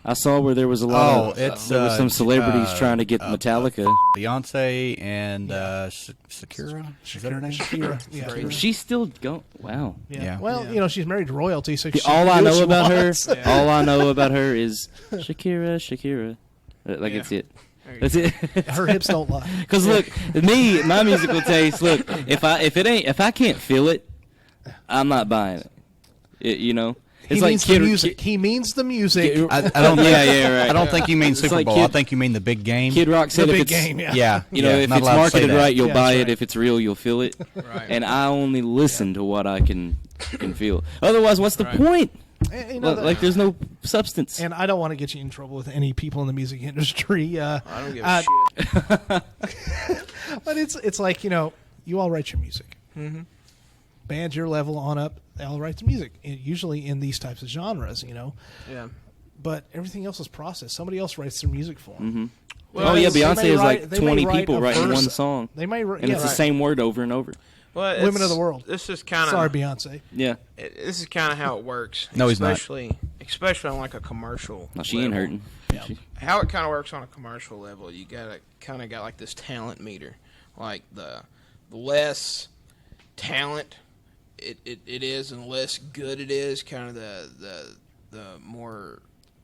I saw where there was a lot of there was some celebrities trying to get Metallica. Beyonce and Shakira. Is that her name? Shakira. Yeah. She's still going. Wow. Yeah. Well, she's married to royalty, so all I know about her, all I know about her is Shakira. It's it. That's it. Her hips don't lie. Because look, my musical taste. Look, if I can't feel it, I'm not buying it. It's he means the music. He means the music. I don't. Right. I don't think you mean Super Bowl. I think you mean the big game. Kid Rock said the big game. Yeah. If it's marketed right, you'll buy it. Right. If it's real, you'll feel it. Right. And I only listen to what I can feel. Otherwise, what's the point? There's no substance. And I don't want to get you in trouble with any people in the music industry. I don't give a shit. But it's like, you all write your music. Mm-hmm. Bands your level on up, they all write the music, usually in these types of genres, Yeah. But everything else is processed. Somebody else writes their music for them. Mm-hmm. Well, Beyonce has like 20 people writing one song. They may and it's the same word over and over. Well, Women of the world. This is kind of sorry, Beyonce. Yeah. This is kind of how it works. No, he's not. Especially on like a commercial. No, she ain't hurting. Yeah. How it kind of works on a commercial level, you got like this talent meter. Like the less talent it is and the less good it is, kind of the more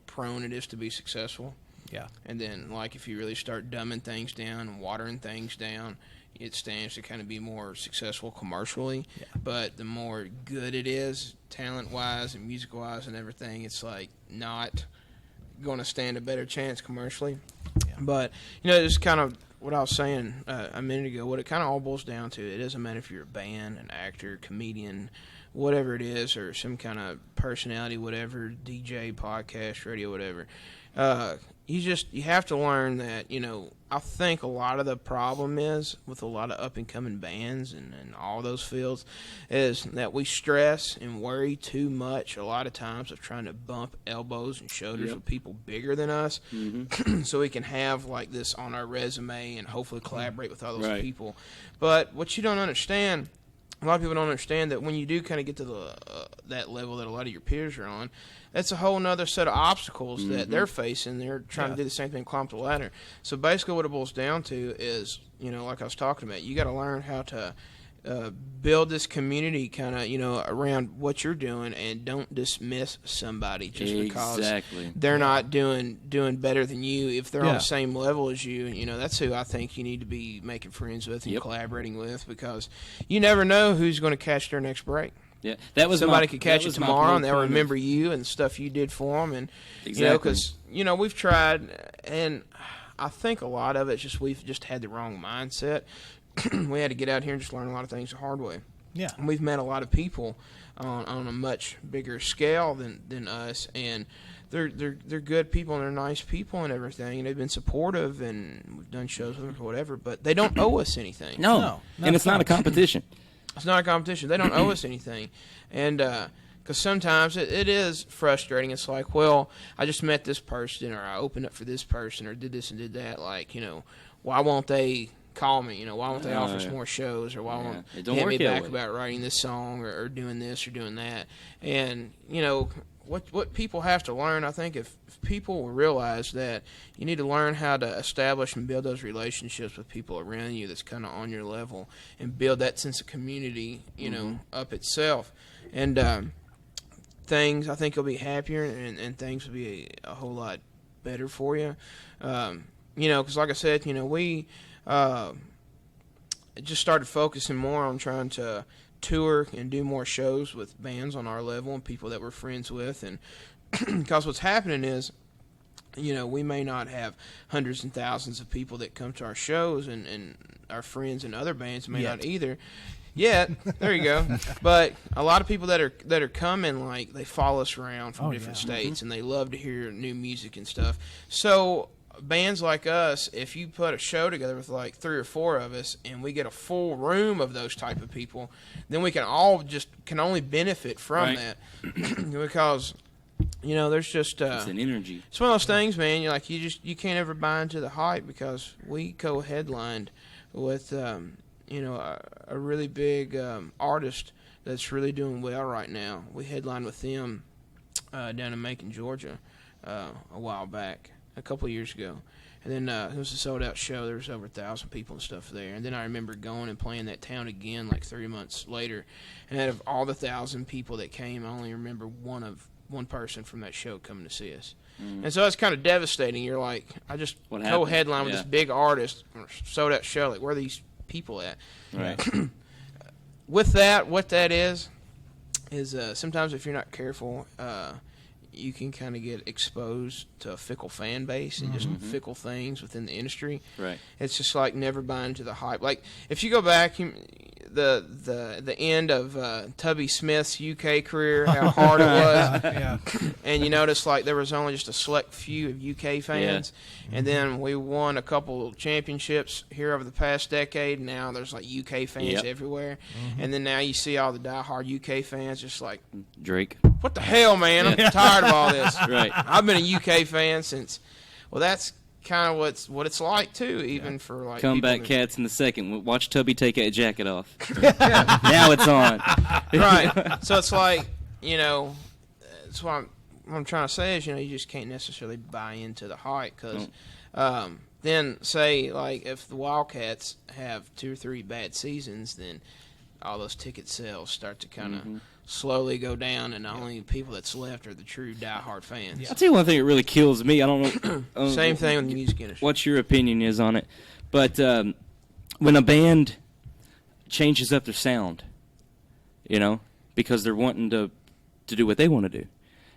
prone it is to be successful. Yeah. And then like if you really start dumbing things down and watering things down, it stands to kind of be more successful commercially. Yeah. But the more good it is, talent-wise and music-wise and everything, it's like not going to stand a better chance commercially. Yeah. But, it's kind of what I was saying a minute ago, what it kind of all boils down to. It doesn't matter if you're a band, an actor, comedian, whatever it is, or some kind of personality, whatever, DJ, podcast, radio, whatever. You have to learn that, I think a lot of the problem is with a lot of up-and-coming bands and all those fields is that we stress and worry too much a lot of times of trying to bump elbows and shoulders with people bigger than us so we can have like this on our resume and hopefully collaborate with all those people. But what you don't understand, a lot of people don't understand that when you do kind of get to that level that a lot of your peers are on, that's a whole nother set of obstacles that they're facing. They're trying to do the same thing, climb the ladder. So basically what it boils down to is, like I was talking about, you got to learn how to build this community kind of, around what you're doing, and don't dismiss somebody just because they're not doing better than you. If they're on the same level as you, that's who I think you need to be making friends with and collaborating with, because you never know who's going to catch their next break. Yeah, somebody could catch it tomorrow, and they'll remember you and the stuff you did for them. And because we've tried, and I think a lot of it's just we've just had the wrong mindset. We had to get out here and just learn a lot of things the hard way. Yeah, and we've met a lot of people on a much bigger scale than us, and they're good people and they're nice people and everything, and they've been supportive, and we've done shows with them or whatever. But they don't owe us anything. No, and it's not a competition. It's not a competition. They don't owe us anything. And because sometimes it is frustrating. It's like, well, I just met this person, or I opened up for this person, or did this and did that. Like, why won't they call me? Why won't they offer us more shows? Or why won't they hit me back about writing this song or doing this or doing that? And, what people have to learn, I think, if people will realize that you need to learn how to establish and build those relationships with people around you that's kind of on your level, and build that sense of community, up itself. And things, I think, you'll be happier, and things will be a whole lot better for you. Because like I said, we just started focusing more on trying to tour and do more shows with bands on our level and people that we're friends with. And because what's happening is, we may not have hundreds and thousands of people that come to our shows, and our friends and other bands may not either. Yet, there you go. But a lot of people that are coming, like, they follow us around from different states, and they love to hear new music and stuff. So bands like us, if you put a show together with like 3 or 4 of us, and we get a full room of those type of people, then we can all can only benefit from that. Because there's just it's an energy. It's one of those things, man. You can't ever buy into the hype, because we co-headlined with a really big artist that's really doing well right now. We headlined with them down in Macon, Georgia, a while back, a couple of years ago. And then it was a sold-out show. There was over 1,000 people and stuff there. And then I remember going and playing that town again like 3 months later. And out of all the 1,000 people that came, I only remember one person from that show coming to see us. And so it's kind of devastating. You're like, I just co-headline with this big artist, sold-out show. Like, where are these people at? Right. With that, what that is sometimes if you're not careful, you can kind of get exposed to a fickle fan base and just fickle things within the industry. Right. It's just like never buying into the hype. Like, if you go back, the end of Tubby Smith's UK career, how hard it was. Yeah. And you notice, like, there was only just a select few of UK fans. Yeah. And then we won a couple championships here over the past decade. Now there's, like, UK fans everywhere. And then now you see all the diehard UK fans just like, Drake. what the hell, man? I'm tired of all this. Right. I've been a UK fan since. Well, that's kind of what it's like too, even for like Comeback Cats in the second. Watch Tubby take that jacket off. Now it's on. Right. So it's like, that's what I'm trying to say is, you just can't necessarily buy into the hype, because then say, like, if the Wildcats have 2 or 3 bad seasons, then all those ticket sales start to kind of slowly go down, and the only people that's left are the true diehard fans. I'll tell you one thing that really kills me. I don't know. Same thing with the music industry. What your opinion is on it. But when a band changes up their sound, because they're wanting to do what they want to do,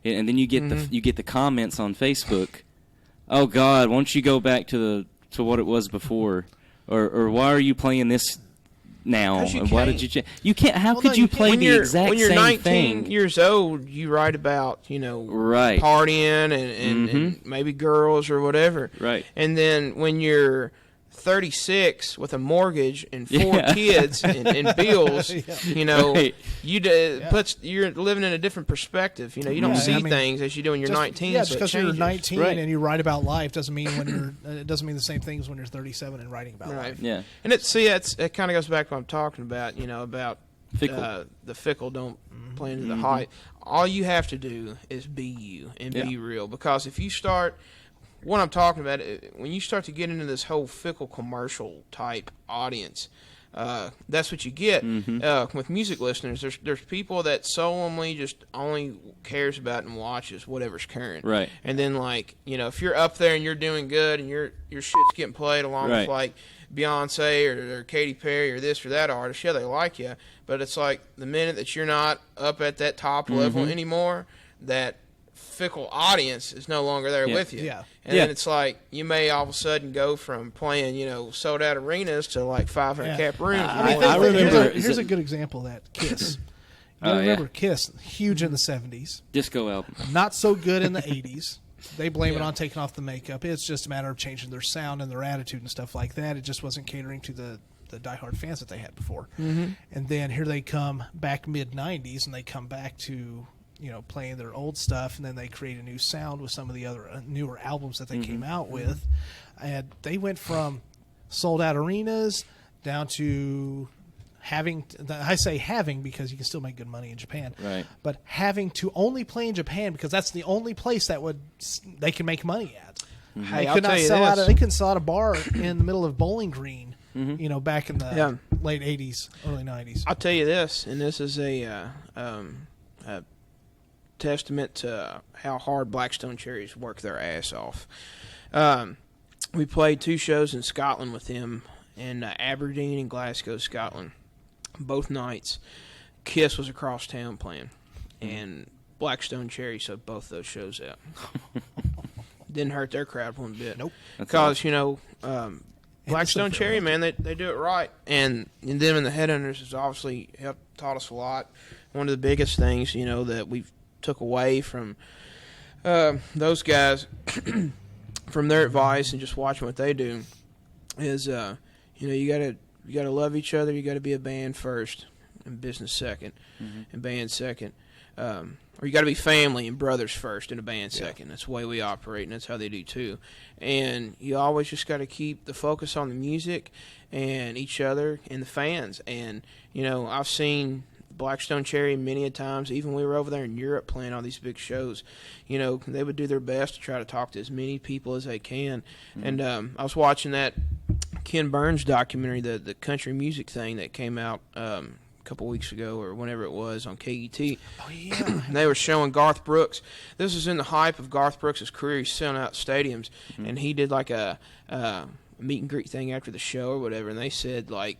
and then you get the comments on Facebook, oh God, why don't you go back to what it was before, or why are you playing this now? And why did you change? You can't. How could you play the exact when you're same 19 thing? years old, you write about right, partying and maybe girls or whatever. Right. And then when you're 36 with a mortgage and 4 kids and bills, right. you're living in a different perspective. You don't see things as you do when you're 19. Yeah, because you're 19 right. and you write about life doesn't mean it doesn't mean the same things when you're 37 and writing about life. Yeah. And it kind of goes back to what I'm talking about. About fickle. The fickle don't play into the hype. All you have to do is be you and be real, because if you start. What I'm talking about, when you start to get into this whole fickle commercial type audience, that's what you get with music listeners. There's people that solemnly just only cares about and watches whatever's current. Right. And then, like, if you're up there and you're doing good and your shit's getting played along with, like, Beyonce or Katy Perry or this or that artist, they like you. But it's like the minute that you're not up at that top level anymore, that fickle audience is no longer there with you. Yeah. And then it's like you may all of a sudden go from playing, sold out arenas to like 500 cap rooms. I remember. Here's a good example of that. Kiss. You remember Kiss, huge in the 70s. Disco album. Not so good in the 80s. They blame it on taking off the makeup. It's just a matter of changing their sound and their attitude and stuff like that. It just wasn't catering to the diehard fans that they had before. And then here they come back mid-90s, and they come back to playing their old stuff, and then they create a new sound with some of the other newer albums that they came out with. And they went from sold out arenas down to I say having because you can still make good money in Japan, right? But having to only play in Japan because that's the only place that they can make money at. Hey, they couldn't sell out a bar in the middle of Bowling Green, back in the late 80s, early 90s. I'll tell you this, and this is a testament to how hard Blackstone Cherries work their ass off. We played 2 shows in Scotland with them, in Aberdeen and Glasgow, Scotland. Both nights, Kiss was across town playing, and Blackstone Cherry sold both those shows out. Didn't hurt their crowd one bit. Nope. Because, Blackstone Cherry, man, they do it right. And them and the Headhunters has obviously taught us a lot. One of the biggest things, that we've took away from those guys from their advice and just watching what they do is you gotta love each other. You gotta be a band first and business second and band second. or you got to be family and brothers first and a band second. That's the way we operate, and that's how they do too. And you always just got to keep the focus on the music and each other and the fans. And, you know, I've seen Blackstone Cherry many a times, even when we were over there in Europe playing all these big shows. You know, they would do their best to try to talk to as many people as they can. And I was watching that Ken Burns documentary, the country music thing that came out a couple weeks ago or whenever it was on KET. Oh, yeah. They were showing Garth Brooks. This was in the hype of Garth Brooks' career. He's selling out stadiums, and he did like a meet and greet thing after the show or whatever, and they said, like,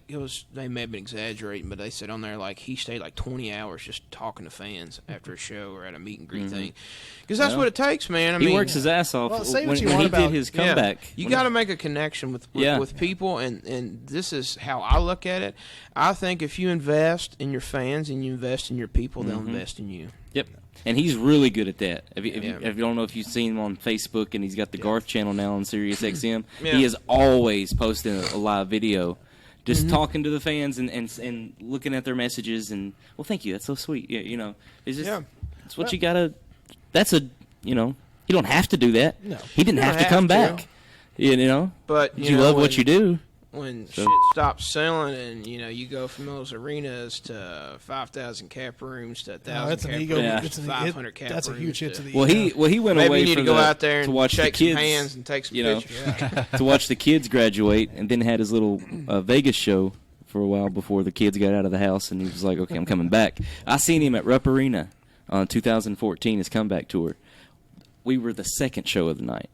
they may have been exaggerating, but they said on there, like, he stayed like 20 hours just talking to fans after a show or at a meet and greet thing. Because that's what it takes, man. He works his ass off. Well, say what when you want he about did his comeback. You got to make a connection with people, and this is how I look at it. I think if you invest in your fans and you invest in your people, they'll invest in you. Yep. And he's really good at that. If you don't know if you've seen him on Facebook, and he's got the Garth channel now on Sirius XM, he is always posting a live video, just talking to the fans and looking at their messages. And, well, thank you. That's so sweet. Yeah, you know, it's just it's what you got to – that's a – you know, you don't have to do that. No. He didn't have to come back. You know? But you love what you do. When shit stops selling and, you know, you go from those arenas to 5,000 cap rooms to 1,000 cap rooms to 500 cap rooms. That's a huge hit to the he went maybe away you need for to go out there and watch shake the kids, some hands and take some pictures. To watch the kids graduate, and then had his little Vegas show for a while before the kids got out of the house, and he was like, okay, I'm coming back. I seen him at Rupp Arena on 2014, his comeback tour. We were the second show of the night.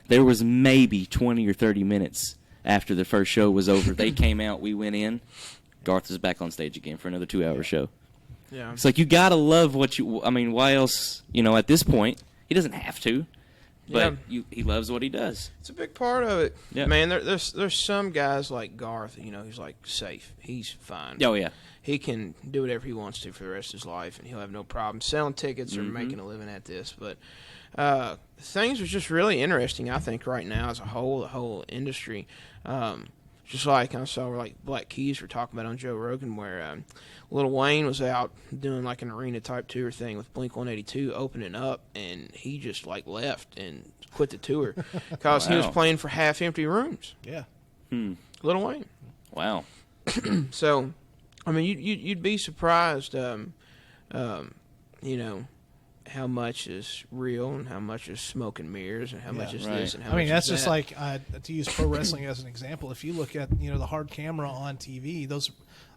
There was maybe 20 or 30 minutes after the first show was over. They came out, we went in. Garth was back on stage again for another 2-hour show. Yeah. It's like, you got to love what you – I mean, why else, you know, at this point, he doesn't have to, but he loves what he does. It's a big part of it. Yeah. Man, there's some guys like Garth, you know, he's like safe. He's fine. Oh, yeah. He can do whatever he wants to for the rest of his life, and he'll have no problem selling tickets or making a living at this. But things are just really interesting, I think, right now as a whole, the whole industry. Just like I saw like Black Keys were talking about on Joe Rogan, where Lil Wayne was out doing like an arena type tour thing with Blink-182 opening up, and he just like left and quit the tour because he was playing for half empty rooms. Yeah. Lil Wayne. Wow. So, I mean, you'd be surprised, you know, how much is real and how much is smoke and mirrors and how much is this and how much is that. that's just like, to use pro wrestling as an example, if you look at, you know, the hard camera on TV, those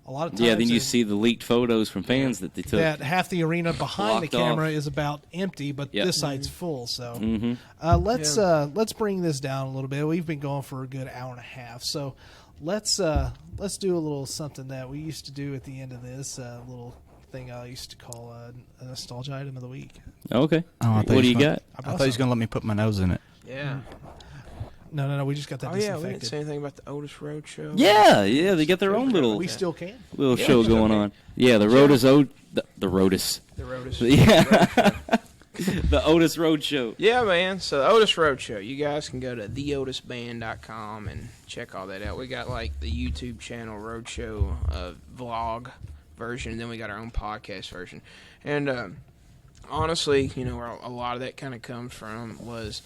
a lot of times... Yeah, then you see the leaked photos from fans that they took. That half the arena behind the camera is about empty, but this side's full. So let's bring this down a little bit. We've been going for a good hour and a half, so let's do a little something that we used to do at the end of this, little thing I used to call a nostalgia item of the week. Okay. What do you got? I thought he was going to let me put my nose in it. Yeah. No, we just got that disinfected. We didn't say anything about the Otis Road show. Yeah, they got their own little... We still can. Little show going on. Yeah, the Otis... The Otis. The Otis. Yeah. The Otis Road Show. Yeah, man. So the Otis Road Show. You guys can go to theotisband.com and check all that out. We got like the YouTube channel Roadshow vlog version, and then we got our own podcast version. And honestly, you know, where a lot of that kind of comes from was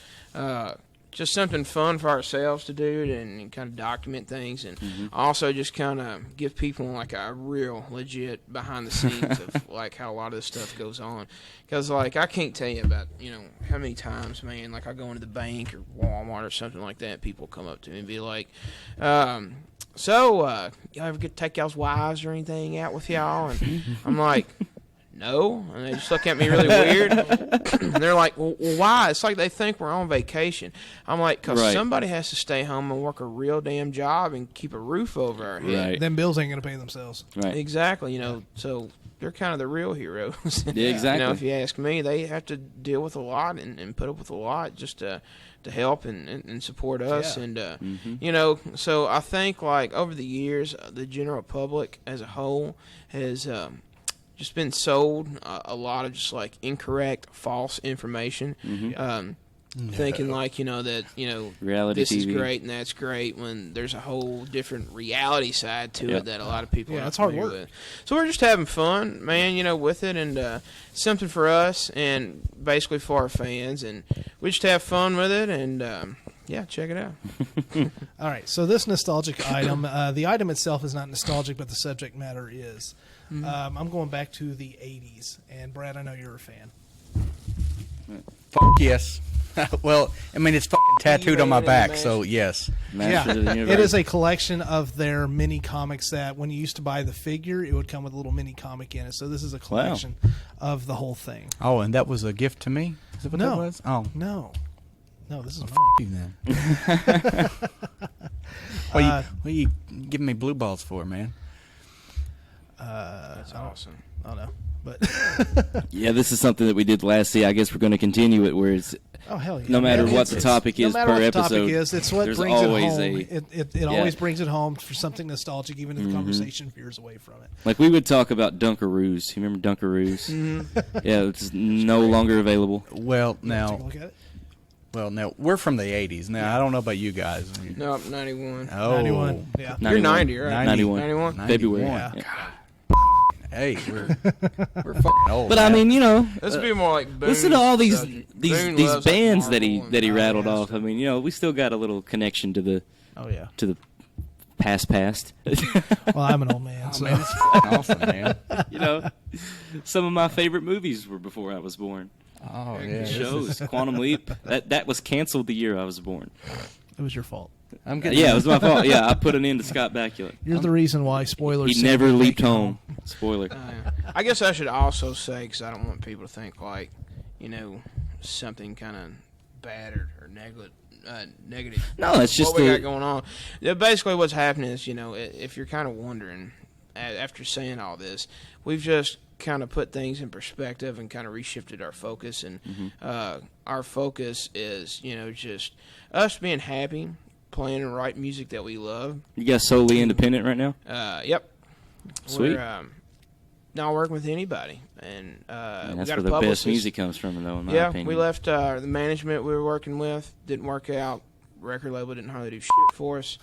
just something fun for ourselves to do and kind of document things, and also just kind of give people like a real legit behind the scenes of like how a lot of this stuff goes on. Because like I can't tell you about, you know, how many times, man, like I go into the bank or Walmart or something like that, people come up to me and be like, y'all ever get to take y'all's wives or anything out with y'all? And I'm like, no. And they just look at me really weird. And they're like, well, why? It's like they think we're on vacation. I'm like, because somebody has to stay home and work a real damn job and keep a roof over our head. Right. Them bills ain't going to pay themselves. Right. Exactly. You know, so they're kind of the real heroes. Yeah, exactly. You know, if you ask me, they have to deal with a lot and put up with a lot just to help and support us. Yeah. And, you know, so I think, like, over the years, the general public as a whole has just been sold a lot of just, like, incorrect, false information. thinking like, that, reality this is TV. great and that's great, when there's a whole different reality side to it that a lot of people are it's hard work. with. So we're just having fun, man, with it, and something for us and basically for our fans, and we just have fun with it, and check it out. All right, so this nostalgic item, the item itself is not nostalgic, but the subject matter is. I'm going back to the 80s, and Brad, I know you're a fan. Fuck yes. Well, I mean, it's fucking tattooed on my back, so yes. Masters of the Universe. It is a collection of their mini comics that when you used to buy the figure, it would come with a little mini comic in it. So this is a collection of the whole thing. Oh, and that was a gift to me? Is that what that was? Oh. No, this is Fuck you then. What are you giving me blue balls for, man? That's awesome. I don't know. But Yeah, this is something that we did last year. I guess we're going to continue it where it's oh hell yeah! no matter Man, what the topic is no matter per what the episode. topic is, it's what there's brings it always home. It always brings it home for something nostalgic, even if the conversation veers away from it. Like we would talk about Dunkaroos. You remember Dunkaroos? Yeah, it's no longer available. Well, Take a now, look at it. we're from the 80s. Now, I don't know about you guys. No, 91. Oh. 91. Yeah. You're 90, right? 91. 91? February. 91. Yeah. Hey, we're fucking old. But man. I mean, This would be more like Boone's listen to all these subject. these Boone these loves, like, bands that Marvel he and- rattled off. I mean, we still got a little connection to the Oh yeah. past. Well, I'm an old man, Oh, so man, it's fucking awesome, man. Some of my favorite movies were before I was born. Oh, yeah. Shows Quantum Leap. That was canceled the year I was born. it was your fault. I'm getting Yeah, it was my fault. Yeah, I put an end to Scott Bakula. You're the reason why spoilers. He said never we leaped make it home. Spoiler. I guess I should also say, because I don't want people to think like, something kind of bad or negative. No, it's just what we the- got going on. Yeah, basically, what's happening is, if you're kind of wondering, after saying all this, we've just kind of put things in perspective and kind of reshifted our focus. And our focus is, just us being happy, playing and writing music that we love. You guys solely independent right now? Yep. Sweet. We're not working with anybody, and And we that's got where a the publicist. best music comes from, though, in my Yeah, opinion. we left the management we were working with. Didn't work out. Record label didn't hardly do shit for us.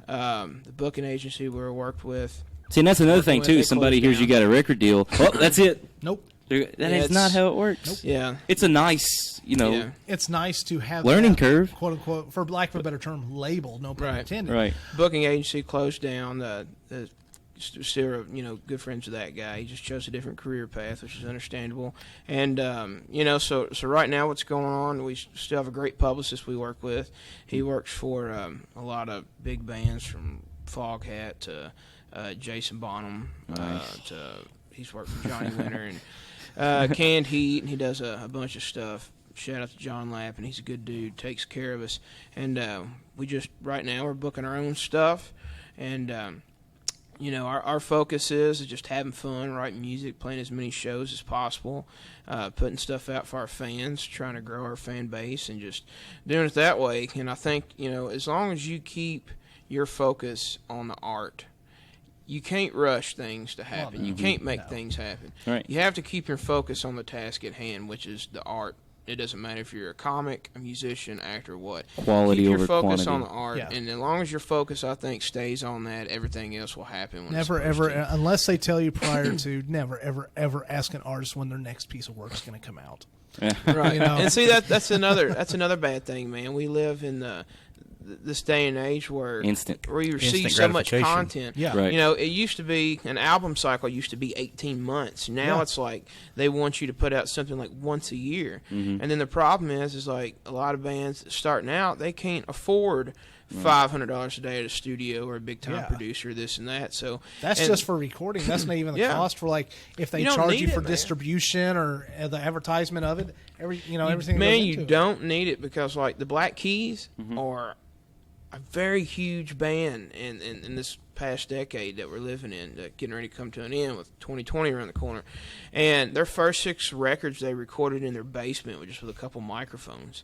The booking agency we were worked with. See, and that's another thing, They too. closed Somebody hears down. you got a record deal. Oh, that's it. Nope. That Yeah, is not it's- how it works. Yeah. It's a nice, Yeah. It's nice to have Learning that, curve. quote unquote, for lack of a better term, label. No pun Right. intended. Right. Booking agency closed down. Still, good friends with that guy. He just chose a different career path, which is understandable. And so right now, what's going on? We still have a great publicist we work with. He works for a lot of big bands, from Foghat to Jason Bonham. Nice. He's worked for Johnny Winter and Canned Heat, and he does a bunch of stuff. Shout out to John Lapp, and he's a good dude. Takes care of us, and we just right now we're booking our own stuff, and our focus is just having fun, writing music, playing as many shows as possible, putting stuff out for our fans, trying to grow our fan base, and just doing it that way. And I think, as long as you keep your focus on the art, you can't rush things to happen. no. You can't make things happen. Right. You have to keep your focus on the task at hand, which is the art. It doesn't matter if you're a comic, a musician, actor, what. Quality Keep your over focus quantity. on the art, Yeah. and as long as your focus, I think, stays on that, everything else will happen. When Never, it's ever, supposed to. unless they tell you prior to, never, ever, ever ask an artist when their next piece of work is going to come out. Right. You know? And see that's another bad thing, man. We live in this day and age where Instant. where you receive Instant so much gratification. content. Yeah. Right. It used to be an album cycle used to be 18 months. Now Yeah. it's like they want you to put out something like once a year. Mm-hmm. And then the problem is like a lot of bands starting out, they can't afford $500 a day at a studio or a big time Yeah. producer, this and that. So That's and- just for recording. That's not even the Yeah. cost for if they You don't charge need you it, for man. distribution or the advertisement of it. Everything. That goes Man, you into it. don't need it because like the Black Keys Mm-hmm. are a very huge band in this past decade that we're living in, getting ready to come to an end with 2020 around the corner. And their first 6 records they recorded in their basement just with a couple microphones.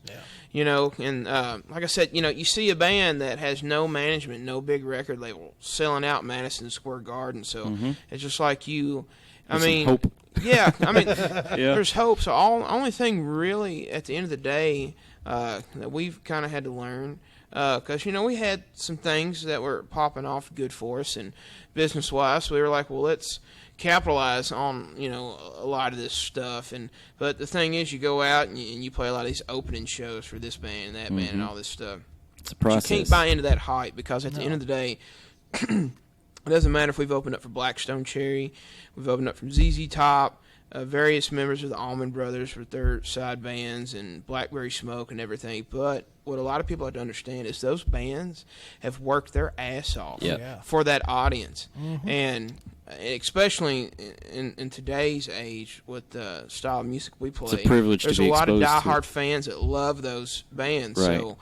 Yeah. And like I said, you see a band that has no management, no big record label, selling out Madison Square Garden. So it's just like you. There's some hope. Yeah, I mean, Yeah. there's hope. So only thing really at the end of the day, that we've kind of had to learn. Because, we had some things that were popping off good for us and business-wise. So we were like, well, let's capitalize on, a lot of this stuff. But the thing is, you go out and you play a lot of these opening shows for this band and that band and all this stuff. It's a process. But you can't buy into that hype because at the end of the day, it doesn't matter if we've opened up for Blackstone Cherry, we've opened up from ZZ Top, various members of the Allman Brothers with their side bands and Blackberry Smoke and everything. But what a lot of people have to understand is those bands have worked their ass off for that audience. And especially in today's age with the style of music we play, it's a privilege there's to be a lot of exposed diehard to. fans that love those bands. Right. So,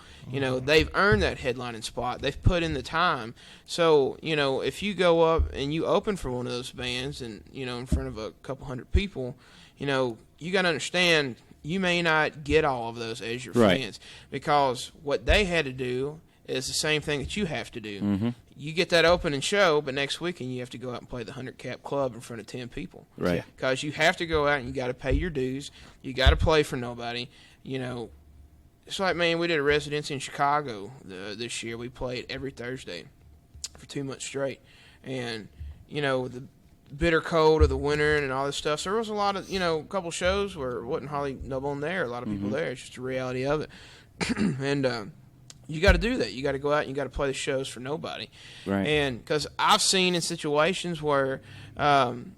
they've earned that headlining spot. They've put in the time. So, if you go up and you open for one of those bands and, in front of a couple hundred people, you got to understand you may not get all of those as your fans, because what they had to do is the same thing that you have to do. You get that opening show, but next weekend you have to go out and play the 100-cap club in front of 10 people. Right. Because you have to go out and you got to pay your dues. You got to play for nobody. It's like, man, we did a residency in Chicago this year. We played every Thursday for 2 months straight. And, the bitter cold of the winter and all this stuff. So there was a lot of, a couple shows where it wasn't hardly no one there. A lot of people there. It's just the reality of it. And, you got to do that. You got to go out and you got to play the shows for nobody. Right. And because I've seen in situations where, and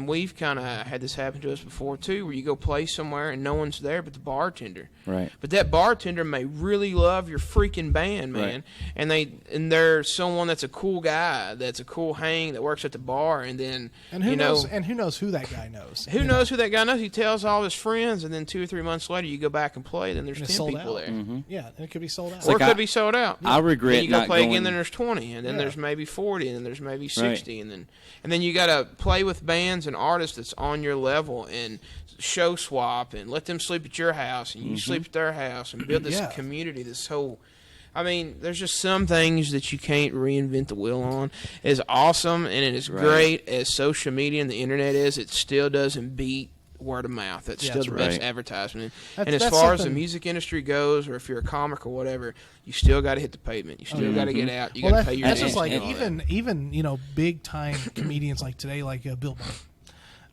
we've kind of had this happen to us before too, where you go play somewhere and no one's there but the bartender. Right. But that bartender may really love your freaking band, man. Right. And they're someone that's a cool guy, that's a cool hang, that works at the bar, and then who knows who that guy knows. Who knows who that guy knows? He tells all his friends, and then 2 or 3 months later, you go back and play, then there's 10 people there. Yeah, and it could be sold out. Or it could be sold out. I regret then you go not play going... again, then there's 20, and then there's maybe 40, and then there's maybe 60, and then you got to play with bands and artists that's on your level and show swap and let them sleep at your house and you sleep at their house and build this community, this whole... I mean, there's just some things that you can't reinvent the wheel on. As awesome and as great as social media and the internet is, it still doesn't beat word of mouth. That's still the best advertisement. And as far as the music industry goes, or if you're a comic or whatever, you still got to hit the pavement. You still got to get out. You got to pay your dues. That's just like even big time comedians like today, like Bill Burr.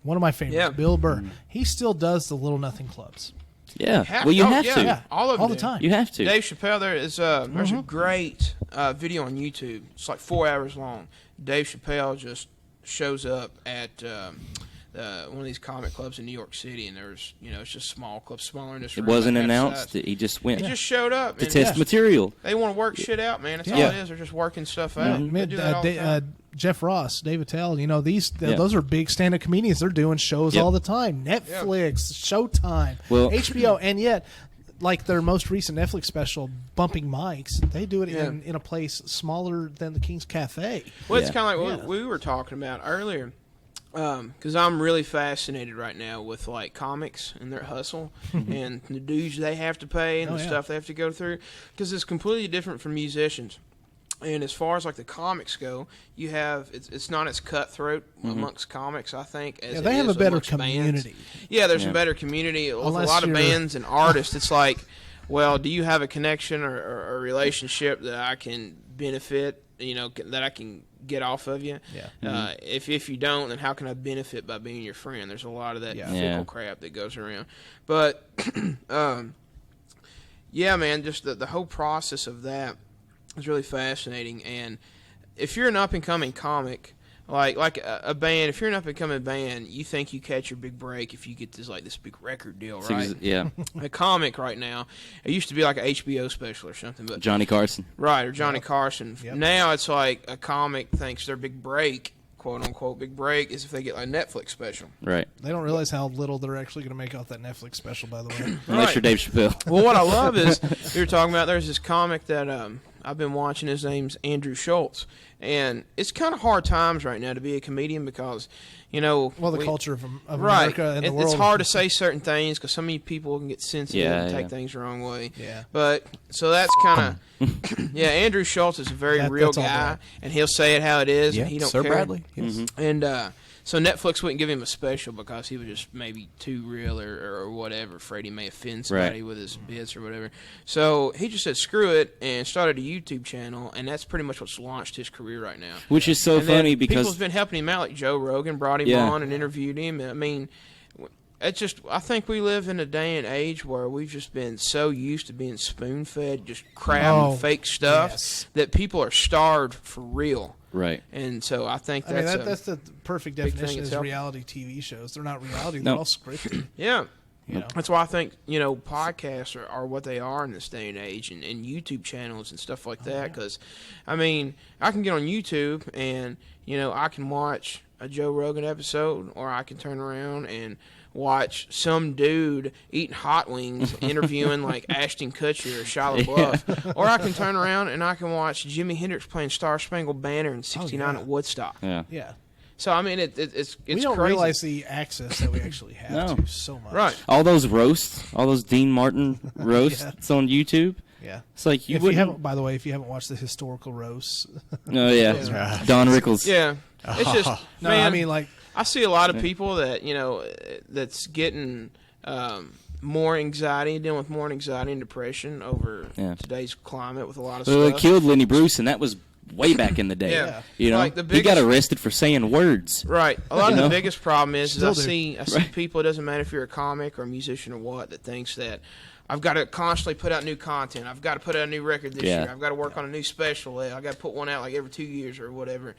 One of my favorites, Bill Burr. He still does the Little Nothing clubs. Yeah. Well, you have to. Yeah, all the time. You have to. Dave Chappelle, there's a great video on YouTube. It's like 4 hours long. Dave Chappelle just shows up at one of these comic clubs in New York City, and there's, it's just small clubs, smaller than this room. It wasn't announced. He just went. He just showed up. To test material. They want to work shit out, man. That's all it is. They're just working stuff out. They do that all the time. Jeff Ross, Dave Attell, those are big stand-up comedians. They're doing shows all the time. Netflix, Showtime, HBO, and yet, like their most recent Netflix special, Bumping Mics, they do it in a place smaller than the King's Cafe. Well, it's kind of like what we were talking about earlier. Because I'm really fascinated right now with like comics and their hustle and the dues they have to pay and the stuff they have to go through. Because it's completely different from musicians. And as far as like the comics go, you have it's not as cutthroat amongst comics, I think, as they have a better community. Bands. Yeah, there's a better community with a lot of bands and artists. It's like, well, do you have a connection or a relationship that I can benefit? That I can get off of you. Yeah. If you don't, then how can I benefit by being your friend? There's a lot of that fickle crap that goes around. But man, just the whole process of that is really fascinating. And if you're an up and coming comic, like a band, if you're an up and coming band, you think you catch your big break if you get this big record deal, right? Yeah. A comic right now, it used to be like an HBO special or something, but Johnny Carson. Right, or Johnny Carson. Yep. Now it's like a comic thinks their big break, quote unquote big break, is if they get like a Netflix special. Right. They don't realize how little they're actually going to make off that Netflix special, by the way. Unless you're Dave Chappelle. Well, what I love is, you were talking about, there's this comic that I've been watching. His name's Andrew Schultz, And it's kind of hard times right now to be a comedian because, the culture of America and the world. It's hard to say certain things because some people can get sensitive and take things the wrong way. Yeah. But so that's kind of Andrew Schultz is a very real guy, and he'll say it how it is. Yeah, and he don't Sir care. Bradley. Yes. Mm-hmm. And so Netflix wouldn't give him a special because he was just maybe too real or whatever, afraid he may offend somebody with his bits or whatever. So he just said screw it and started a YouTube channel, and that's pretty much what's launched his career right now. Which is so funny because people's been helping him out, like Joe Rogan brought him on and interviewed him. I mean, I think we live in a day and age where we've just been so used to being spoon-fed just crap and fake stuff that people are starved for real. Right. And so I think that's the perfect definition is reality TV shows. They're not reality. They're all scripted. Yeah. You know? That's why I think, podcasts are what they are in this day and age, and YouTube channels and stuff like that. Because, I mean, I can get on YouTube and, I can watch a Joe Rogan episode, or I can turn around and watch some dude eating hot wings interviewing like Ashton Kutcher or Shia LaBeouf. Or I can turn around and I can watch Jimi Hendrix playing Star Spangled Banner in '69 at Woodstock. Yeah. So, I mean, it's we don't crazy. Realize the access that we actually have to so much. Right. All those roasts, all those Dean Martin roasts on YouTube. Yeah. It's like if you haven't watched the historical roasts. Oh, yeah. Don Rickles. Yeah. It's just, man, I mean, like, I see a lot of people that, that's getting more anxiety, dealing with more anxiety and depression over today's climate with a lot of stuff. They killed Lenny Bruce, and that was way back in the day. Yeah. Like He got arrested for saying words. Right. A lot of the biggest problem is I see people, it doesn't matter if you're a comic or a musician or what, that thinks that I've got to constantly put out new content. I've got to put out a new record this year. I've got to work on a new special. I've got to put one out like every 2 years or whatever.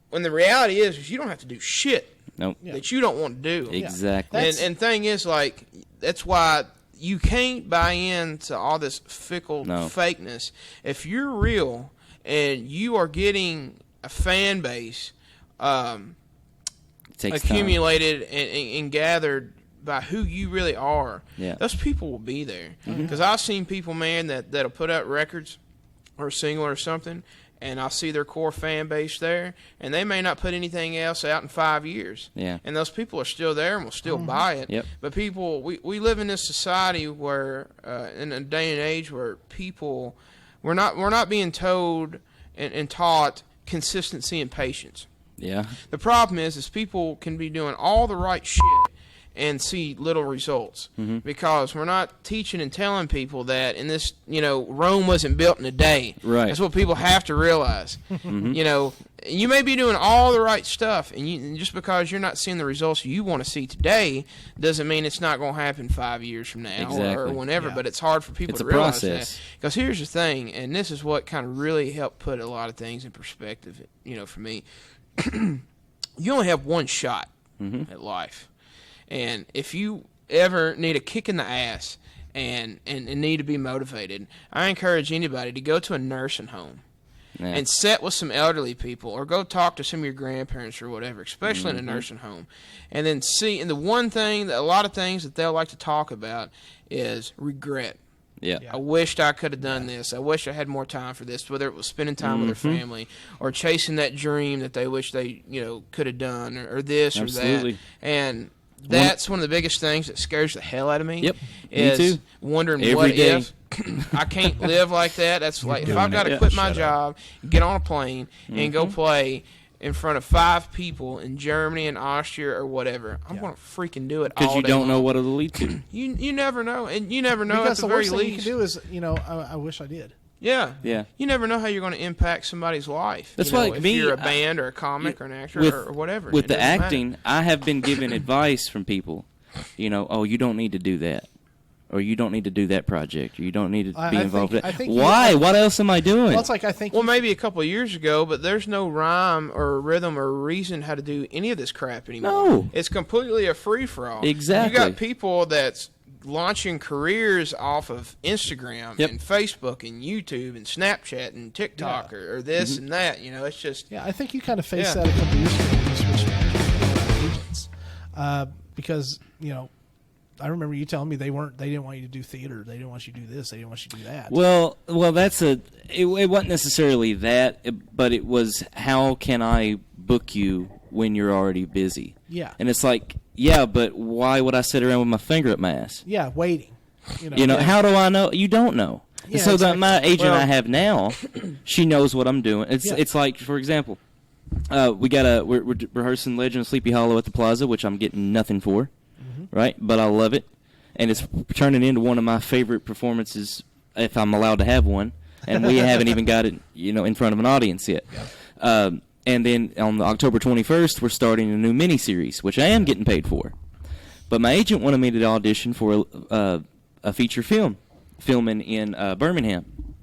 When the reality is you don't have to do shit that you don't want to do. Exactly. And thing is, like, that's why you can't buy into all this fickle fakeness. If you're real and you are getting a fan base accumulated and gathered by who you really are, those people will be there. Because I've seen people, man, that'll put out records or a single or something, and I'll see their core fan base there, and they may not put anything else out in 5 years. Yeah. And those people are still there and will still buy it. Yep. But people, we live in this society where, in a day and age where people, we're not being told and taught consistency and patience. Yeah. The problem is people can be doing all the right shit and see little results because we're not teaching and telling people that in this, Rome wasn't built in a day. Right. That's what people have to realize. You may be doing all the right stuff, and just because you're not seeing the results you want to see today doesn't mean it's not going to happen 5 years from now or whenever. But it's hard for people to realize that. Because here's the thing, and this is what kind of really helped put a lot of things in perspective. For me, you only have one shot at life. And if you ever need a kick in the ass and need to be motivated, I encourage anybody to go to a nursing home and sit with some elderly people or go talk to some of your grandparents or whatever, especially in a nursing home. And then see, and the one thing, a lot of things that they'll like to talk about is regret. Yeah. I wished I could have done this. I wish I had more time for this, whether it was spending time with their family or chasing that dream that they wish they, could have done or this or that. And that's one of the biggest things that scares the hell out of me. Yep. Is me too. Wondering Every what day. if I can't live like that. That's like if I've got to quit my job, get on a plane, and go play in front of 5 people in Germany and Austria or whatever, I'm going to freaking do it all day. Because you don't know what it'll lead to. You never know, and you never know because at the the very worst thing least. you can do is, I wish I did. Yeah. Yeah. You never know how you're going to impact somebody's life. That's why, if you're a band or a comic or an actor or whatever. With the acting, I have been given advice from people. You don't need to do that. Or you don't need to do that project. Or you don't need to be involved with that. Why? What else am I doing? Well, it's like I think. Well, maybe a couple of years ago, but there's no rhyme or rhythm or reason how to do any of this crap anymore. No. It's completely a free-for-all. Exactly. You got people that's launching careers off of Instagram and Facebook and YouTube and Snapchat and TikTok or this and that. It's just... Yeah, I think you kind of faced that a couple of years ago when you switched to agents. Because, I remember you telling me they didn't want you to do theater. They didn't want you to do this. They didn't want you to do that. Well, it wasn't necessarily that, but it was how can I book you when you're already busy? Yeah. And it's like, yeah, but why would I sit around with my finger up my ass? Yeah, waiting. How do I know? You don't know. Yeah, so exactly. my agent I have now, she knows what I'm doing. It's like, for example, we're rehearsing Legend of Sleepy Hollow at the Plaza, which I'm getting nothing for, right? But I love it, and it's turning into one of my favorite performances if I'm allowed to have one. And we haven't even got it, in front of an audience yet. Yeah. And then on October 21st, we're starting a new miniseries, which I am getting paid for. But my agent wanted me to audition for a feature filming in Birmingham.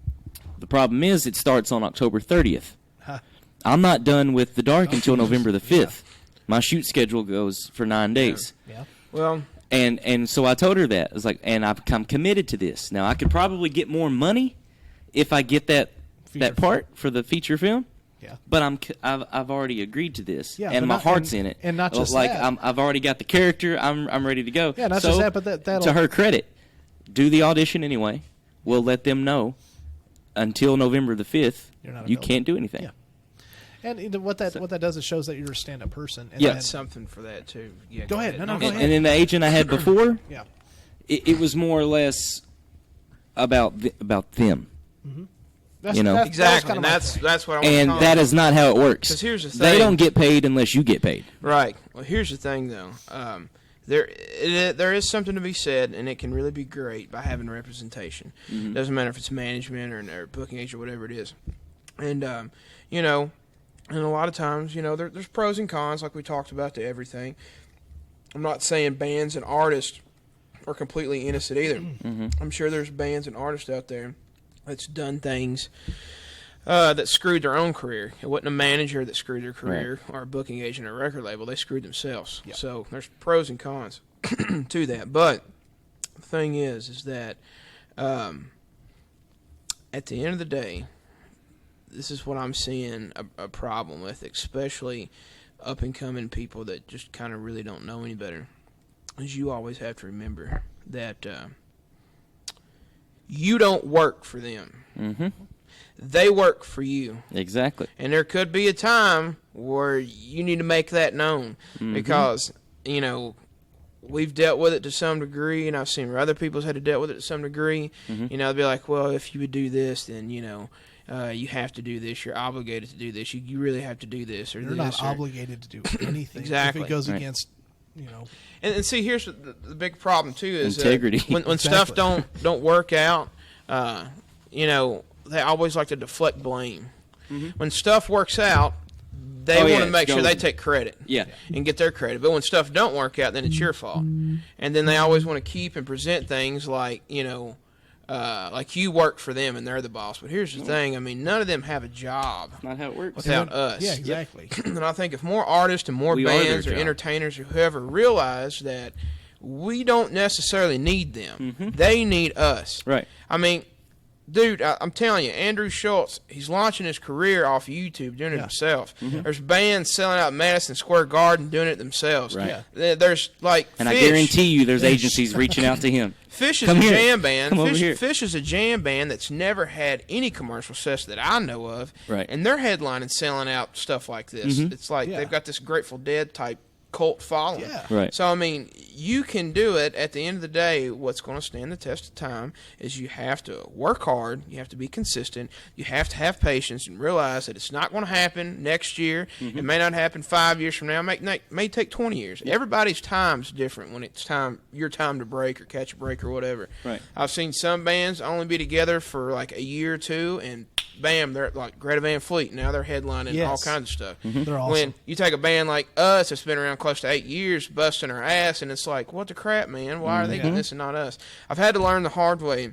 The problem is it starts on October 30th. Huh. I'm not done with The Dark until November the 5th. Yeah. My shoot schedule goes for 9 days. Yeah. Well, and so I told her that. I was like, and I'm committed to this. Now, I could probably get more money if I get that part for the feature film. Yeah. But I've already agreed to this, yeah, and my heart's in it. And not just like that. I've already got the character. I'm ready to go. Yeah, not so, just that, but that'll... to her credit, do the audition anyway. We'll let them know until November the 5th. You can't do anything. Yeah. And what that does is shows that you're a stand-up person. And yeah, something for that too. Yeah, go ahead. No, go ahead. And then the agent I had before, yeah, it was more or less about them. Mm-hmm. Exactly, and that's what I want and to call that is not how it works. Because here's the thing: they don't get paid unless you get paid. Right. Well, here's the thing, though. There is something to be said, and it can really be great by having representation. Mm-hmm. Doesn't matter if it's management or booking agent or whatever it is. And and a lot of times, there's pros and cons, like we talked about, to everything. I'm not saying bands and artists are completely innocent either. Mm-hmm. I'm sure there's bands and artists out there that's done things that screwed their own career. It wasn't a manager that screwed their career or a booking agent or a record label. They screwed themselves. Yep. So there's pros and cons to that. But the thing is that at the end of the day, this is what I'm seeing a problem with, especially up-and-coming people that just kind of really don't know any better, is you always have to remember that you don't work for them. Mm-hmm. They work for you. Exactly. And there could be a time where you need to make that known because, we've dealt with it to some degree, and I've seen where other people's had to deal with it to some degree. Mm-hmm. They'll be like, well, if you would do this, then, you have to do this. You're obligated to do this. You really have to do this or You're this. You're not obligated to do anything. Exactly. If it goes against, And see, here's the big problem too is integrity. When stuff don't work out, they always like to deflect blame. Mm-hmm. When stuff works out, they want to make sure they take credit, and get their credit. But when stuff don't work out, then it's your fault. And then they always want to keep and present things like like you work for them and they're the boss. But here's the thing: none of them have a job. That's not how it works without us. Yeah, exactly. And I think if more artists and more bands or entertainers or whoever realize that we don't necessarily need them, they need us. Right. Dude, I'm telling you, Andrew Schultz, he's launching his career off of YouTube, doing it himself. Mm-hmm. There's bands selling out Madison Square Garden doing it themselves. Right. There's and Fish. I guarantee you there's agencies reaching out to him. Fish is a jam band. Fish is a jam band that's never had any commercial success that I know of. Right. And they're headlining selling out stuff like this. Mm-hmm. It's like they've got this Grateful Dead type cult following. Yeah. Right. So, you can do it. At the end of the day, what's going to stand the test of time is you have to work hard, you have to be consistent, you have to have patience and realize that it's not going to happen next year. Mm-hmm. It may not happen 5 years from now. It may take 20 years. Yep. Everybody's time's different when it's your time to break or catch a break or whatever. Right. I've seen some bands only be together for like a year or two, and bam, they're like Greta Van Fleet. Now they're headlining all kinds of stuff. Mm-hmm. They're awesome. When you take a band like us that's been around close to 8 years, busting our ass, and it's like, what the crap, man? Why are they getting this and not us? I've had to learn the hard way.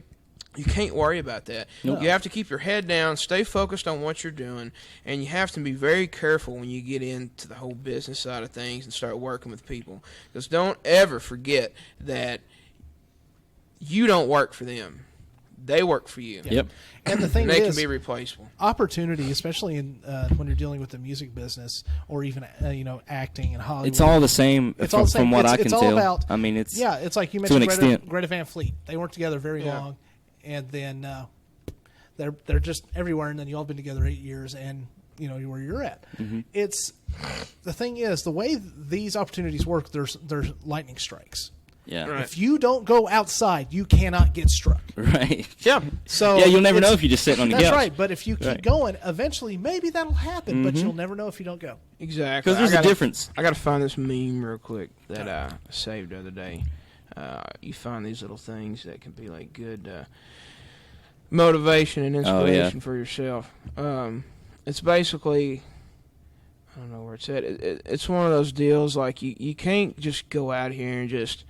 You can't worry about that. No. You have to keep your head down, stay focused on what you're doing, and you have to be very careful when you get into the whole business side of things and start working with people. Because don't ever forget that you don't work for them. they work for you. Yep. And the thing They is, can be replaceable. opportunity, especially in when you're dealing with the music business or even acting in Hollywood. It's all the same. It's all the same. From what I can it's all tell. about. I mean, it's it's like you to an mentioned extent. Greta Van Fleet. They weren't together very long, and then they're just everywhere. And then you all been together 8 years, and where you're at. Mm-hmm. It's the thing is the way these opportunities work. There's lightning strikes. Yeah. Right. If you don't go outside, you cannot get struck. Right. Yeah. So Yeah, you'll never know if you're just sitting on the That's couch. right. But if you keep going, eventually maybe that'll happen. But you'll never know if you don't go. Exactly. Because there's a difference. I got to find this meme real quick that I saved the other day. You find these little things that can be like good motivation and inspiration for yourself. It's basically, I don't know where it's at. It's one of those deals like you can't just go out here and just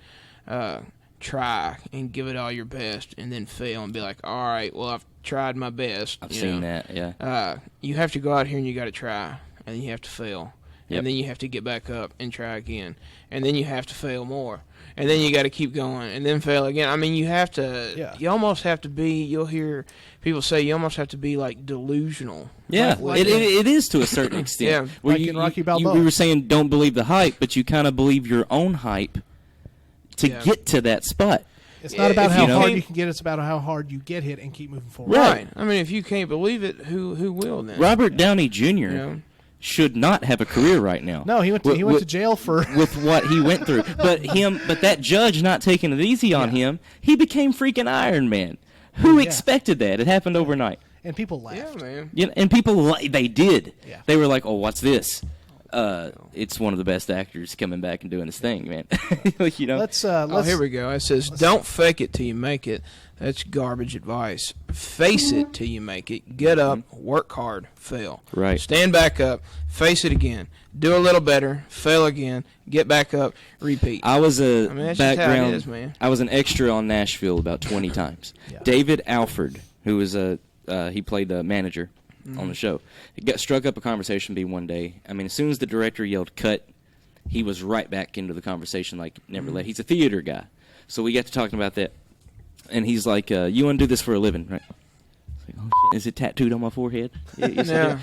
try and give it all your best and then fail and be like, all right, well, I've tried my best. I've seen that, yeah. You have to go out here and you got to try, and you have to fail. Yep. And then you have to get back up and try again. And then you have to fail more. And then you got to keep going and then fail again. I mean, you have to, you almost have to be, you'll hear people say you almost have to be like delusional. Yeah, it is to a certain extent. Yeah. Where Like in Rocky Balboa. we were saying don't believe the hype, but you kind of believe your own hype to get to that spot. It's not about how you know- hard you can get. It's about how hard you get hit and keep moving forward. Right. I mean, if you can't believe it, who will then? Robert Downey Jr. You know? should not have a career right now. No, he went to jail for with what he went through. But that judge not taking it easy on him, he became freaking Iron Man. Who expected that? It happened overnight. and people laughed. Yeah, man. Yeah, and people they did. Yeah. They were like, "Oh, what's this?" It's one of the best actors coming back and doing his thing, man. You know. Let's Oh, here we go. It says, "Don't fake it till you make it." That's garbage advice. Face it till you make it. Get up, work hard, fail. Right. Stand back up, face it again. Do a little better, fail again, get back up, repeat. I was a that's just how background. it is, man. I was an extra on Nashville about 20 times. Yeah. David Alford, who was he played the manager on the show. He struck up a conversation with me one day. I mean, as soon as the director yelled cut, he was right back into the conversation like never left. He's a theater guy, so we got to talking about that. And he's like, "You want to do this for a living, right?" I was like, "Oh, shit. Is it tattooed on my forehead?" Yes, Yeah.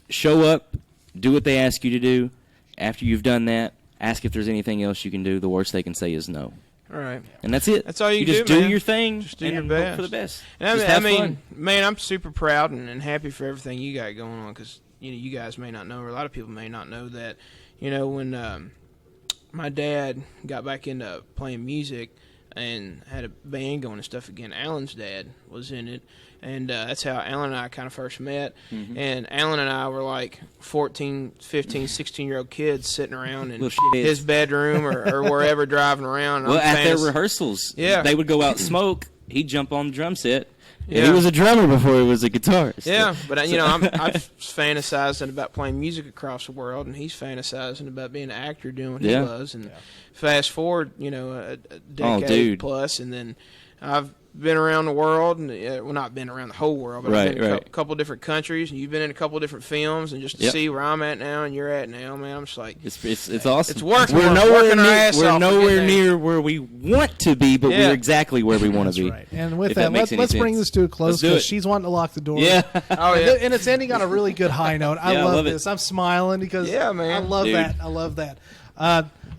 Show up, do what they ask you to do. After you've done that, ask if there's anything else you can do. The worst they can say is no. All right. And that's it. That's all you just do, man. your thing. Just do and your hope best. for the best. And Just I have mean, fun. man, I'm super proud and happy for everything you got going on because you guys may not know, or a lot of people may not know that. When my dad got back into playing music and had a band going and stuff again, Alan's dad was in it, and that's how Alan and I kind of first met. Mm-hmm. And Alan and I were like 14, 15, 16-year-old kids sitting around in Little shitheads. his bedroom or wherever driving around. Well, I'm at their fantas- rehearsals, Yeah. they would go out and smoke. He'd jump on the drum set. Yeah. He was a drummer before he was a guitarist. Yeah, but I'm fantasizing about playing music across the world, and he's fantasizing about being an actor doing what he loves. And fast forward, a decade plus, and then I've been around the world, and well, not been around the whole world, but I've been in a couple different countries, and you've been in a couple different films, and just to see where I'm at now and you're at now, man, I'm just like, it's awesome. It's working. We're nowhere near. We're off to nowhere get there. near where we want to be, but we're exactly where we want That's to be. right. And with If that, makes any let's bring sense. this to a close Let's do because it. she's wanting to lock the door. Yeah. Oh yeah. And it's ending on a really good high note. I Yeah, I love love it. this. I'm smiling because Yeah, man. I love Dude. that. I love that.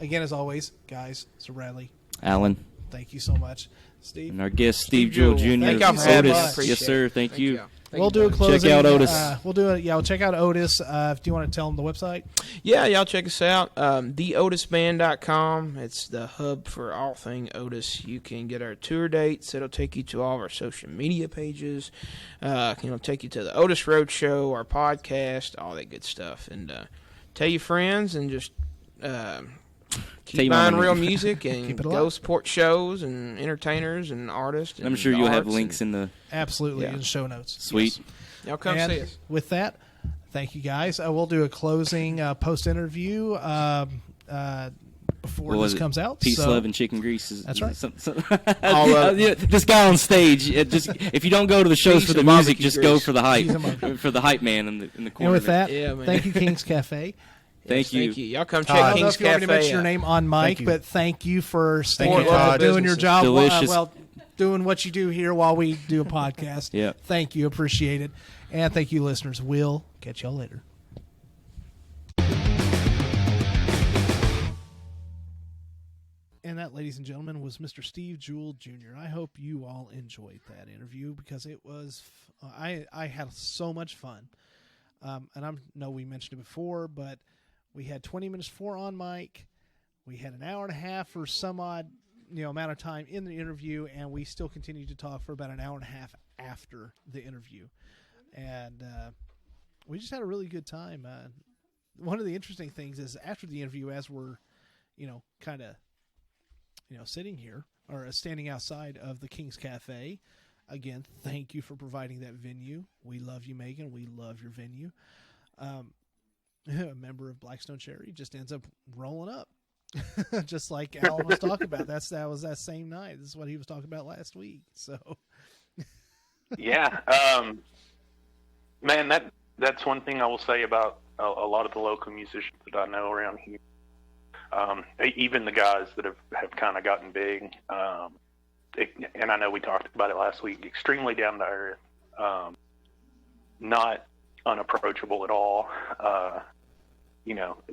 Again, as always, guys, Sir Bradley, Alan thank you so much. Steve, and our guest Steve Jewell Jr. Thank y'all for having me. I Otis. appreciate Yes, sir. it. Thank you. y'all. we'll do a closing. Check out Otis. We'll do it. Yeah, we'll check out Otis. Do you want to tell them the website? Yeah, y'all check us out. TheOtisBand.com. It's the hub for all thing Otis. You can get our tour dates. It'll take you to all of our social media pages. Take you to the Otis Road Show, our podcast, all that good stuff. And tell your friends and just keep buying real music and Keep it go alive. support shows and entertainers and artists. And I'm sure you'll have arts links and in the Absolutely, Yeah. in show notes. suite. Yes. y'all come And see us. with that, thank you guys. We'll do a closing post-interview before What was this it? comes out. Peace, So- love, and chicken grease. That's right. All of Yeah, this guy on stage. If you don't go to the shows Peace for the and music, barbecue just go grease. for the hype. Peace and barbecue. For the hype man in the corner. And with that, Yeah, man. thank you, King's Cafe. Thank you. Thank you. Y'all come check I don't know King's if you want me Cafe to mention your out. name on mic, Thank you. but thank you for you, doing Todd. your job. Delicious. Well, doing what you do here while we do a podcast. Yeah. Thank you. Appreciate it. And thank you, listeners. We'll catch y'all later. And that, ladies and gentlemen, was Mr. Steve Jewell Jr. I hope you all enjoyed that interview because it was, I had so much fun. And I know we mentioned it before, but we had 20 minutes for on mic. We had an hour and a half or some odd, amount of time in the interview, and we still continued to talk for about an hour and a half after the interview. And we just had a really good time. One of the interesting things is after the interview, as we're, kind of, sitting here or standing outside of the King's Cafe. Again, thank you for providing that venue. We love you, Megan. We love your venue. A member of Blackstone Cherry just ends up rolling up, just like Alan was talking about. That was that same night. This is what he was talking about last week. So, yeah, man, that's one thing I will say about a lot of the local musicians that I know around here. Even the guys that have kind of gotten big, and I know we talked about it last week, extremely down to earth, not unapproachable at all.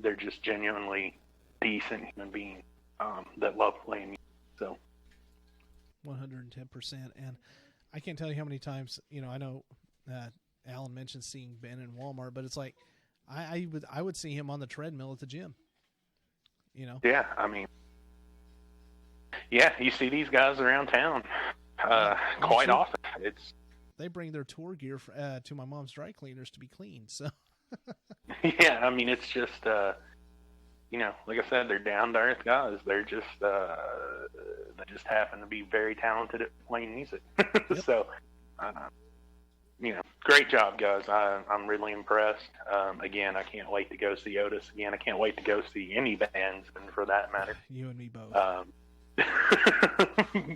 They're just genuinely decent human beings that love playing music. So 110%. And I can't tell you how many times, I know Alan mentioned seeing Ben in Walmart, but it's like I would see him on the treadmill at the gym. Yeah, I mean, you see these guys around town quite often. They bring their tour gear to my mom's dry cleaners to be cleaned. So yeah, I mean, it's just like I said, they're down to earth guys. They're just they just happen to be very talented at playing music. Yep. So great job, guys. I'm really impressed. Again, I can't wait to go see Otis again. I can't wait to go see any bands, and for that matter. You and me both.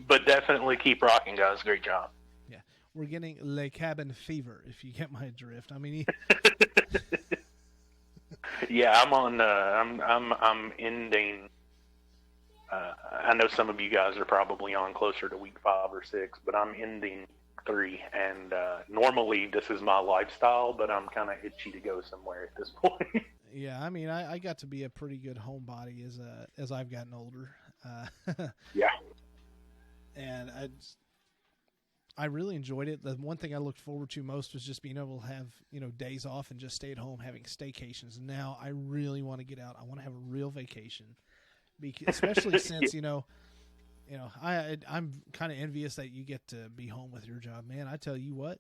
But definitely keep rocking, guys. Great job. Yeah, we're getting Le Cabin fever, if you get my drift. I mean, yeah, I'm on. I'm ending. I know some of you guys are probably on closer to week 5 or 6, but I'm ending 3, and normally this is my lifestyle, but I'm kind of itchy to go somewhere at this point. Yeah, I mean, I got to be a pretty good homebody as I've gotten older. Yeah, and I really enjoyed it. The one thing I looked forward to most was just being able to have days off and just stay at home having staycations. And now I really want to get out. I want to have a real vacation, especially since I'm kind of envious that you get to be home with your job, man. I tell you what,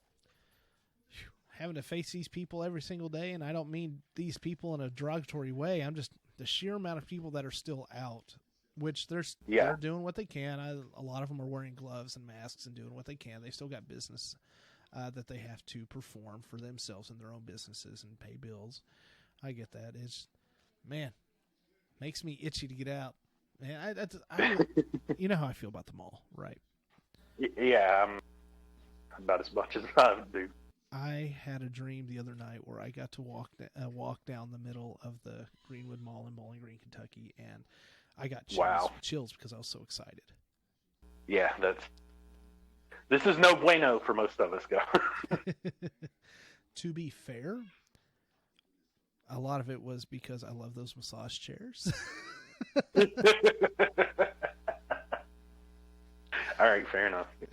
having to face these people every single day, and I don't mean these people in a derogatory way. I'm just the sheer amount of people that are still out, which they're doing what they can. A lot of them are wearing gloves and masks and doing what they can. They still got business that they have to perform for themselves and their own businesses and pay bills. I get that. It's, man, makes me itchy to get out. Man, you know how I feel about the mall, right? Yeah, about as much as I do. I had a dream the other night where I got to walk down the middle of the Greenwood Mall in Bowling Green, Kentucky, and I got chills because I was so excited. Yeah, this is no bueno for most of us, guys. To be fair, a lot of it was because I love those massage chairs. All right, fair enough. Yeah.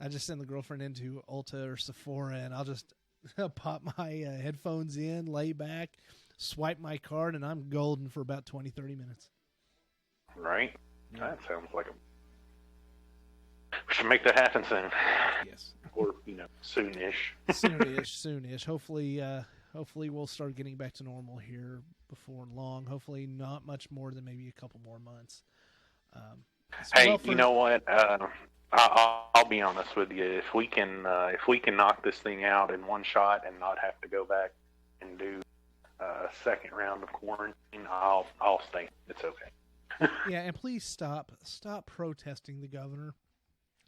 I just send the girlfriend into Ulta or Sephora, and I'll just pop my headphones in, lay back, swipe my card, and I'm golden for about 20, 30 minutes. Right? Yeah. That sounds like we should make that happen soon. Yes. Or, soon-ish. Soon-ish. Hopefully we'll start getting back to normal here before long. Hopefully not much more than maybe a couple more months. You know what? I'll be honest with you. If we can knock this thing out in one shot and not have to go back and do a second round of quarantine, I'll stay. It's okay. Yeah, and please stop protesting the governor.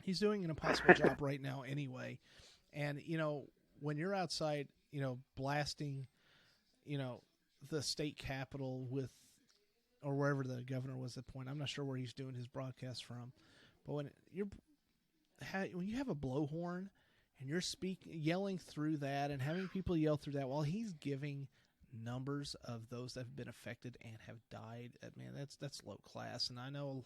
He's doing an impossible job right now anyway. And when you're outside, blasting, the state capitol or wherever the governor was at the point. I'm not sure where he's doing his broadcast from, but when when you have a blowhorn and you're yelling through that and having people yell through that while he's giving numbers of those that have been affected and have died, man, that's low class. And I know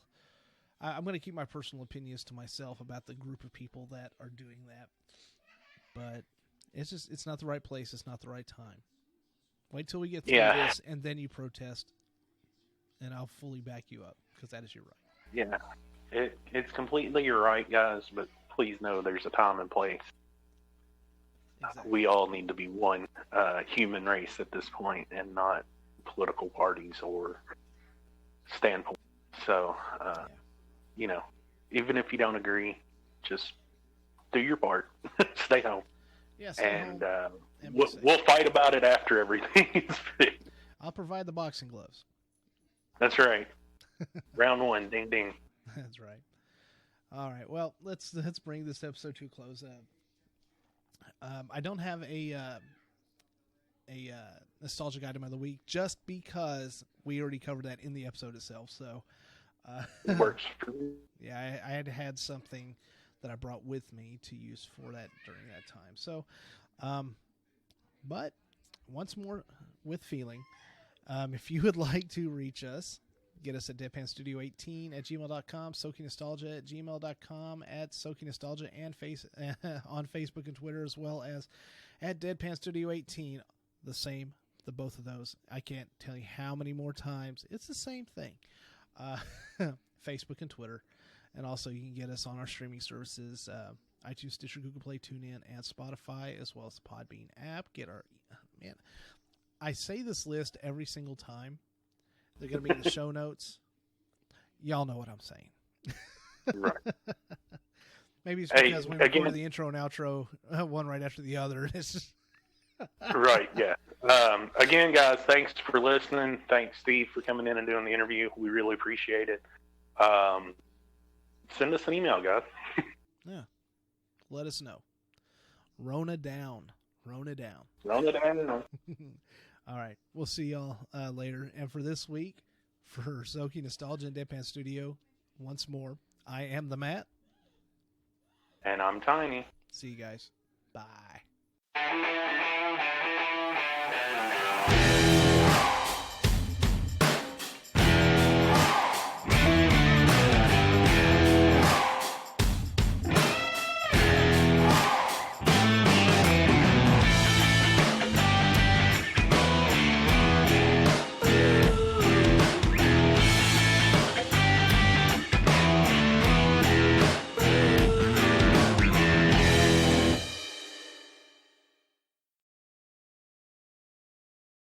I'm going to keep my personal opinions to myself about the group of people that are doing that, but it's not the right place. It's not the right time. Wait till we get through this, and then you protest, and I'll fully back you up, because that is your right. Yeah, it's completely your right, guys, but please know there's a time and place. Exactly. We all need to be one human race at this point, and not political parties or standpoints. So, you know, even if you don't agree, just do your part. Stay home. Yes, and we'll fight about it after everything is fixed. I'll provide the boxing gloves. That's right. Round one, ding ding. That's right. All right. Well, let's bring this episode to a close. I don't have a nostalgic item of the week, just because we already covered that in the episode itself. So it works for me. Yeah, I had something that I brought with me to use for that during that time. So, but once more with feeling, if you would like to reach us, get us at Deapan Studio 18 at gmail.com, SOKy Nostalgia at gmail.com, at SOKy Nostalgia, and on Facebook and Twitter, as well as at Deapan Studio 18. The same, both of those. I can't tell you how many more times. It's the same thing. Facebook and Twitter. And also, you can get us on our streaming services, iTunes, Stitcher, Google Play, TuneIn, and Spotify, as well as the Podbean app. Man, I say this list every single time. They're going to be in the show notes. Y'all know what I'm saying. Right. Maybe it's because we recorded the intro and outro one right after the other. It's just right, yeah. Again, guys, thanks for listening. Thanks, Steve, for coming in and doing the interview. We really appreciate it. Send us an email, guys. Yeah. Let us know. Rona down. Rona down. All right. We'll see y'all later. And for this week, for SOKy Nostalgia and Deapan Studio, once more, I am the Matt. And I'm Tiny. See you guys. Bye.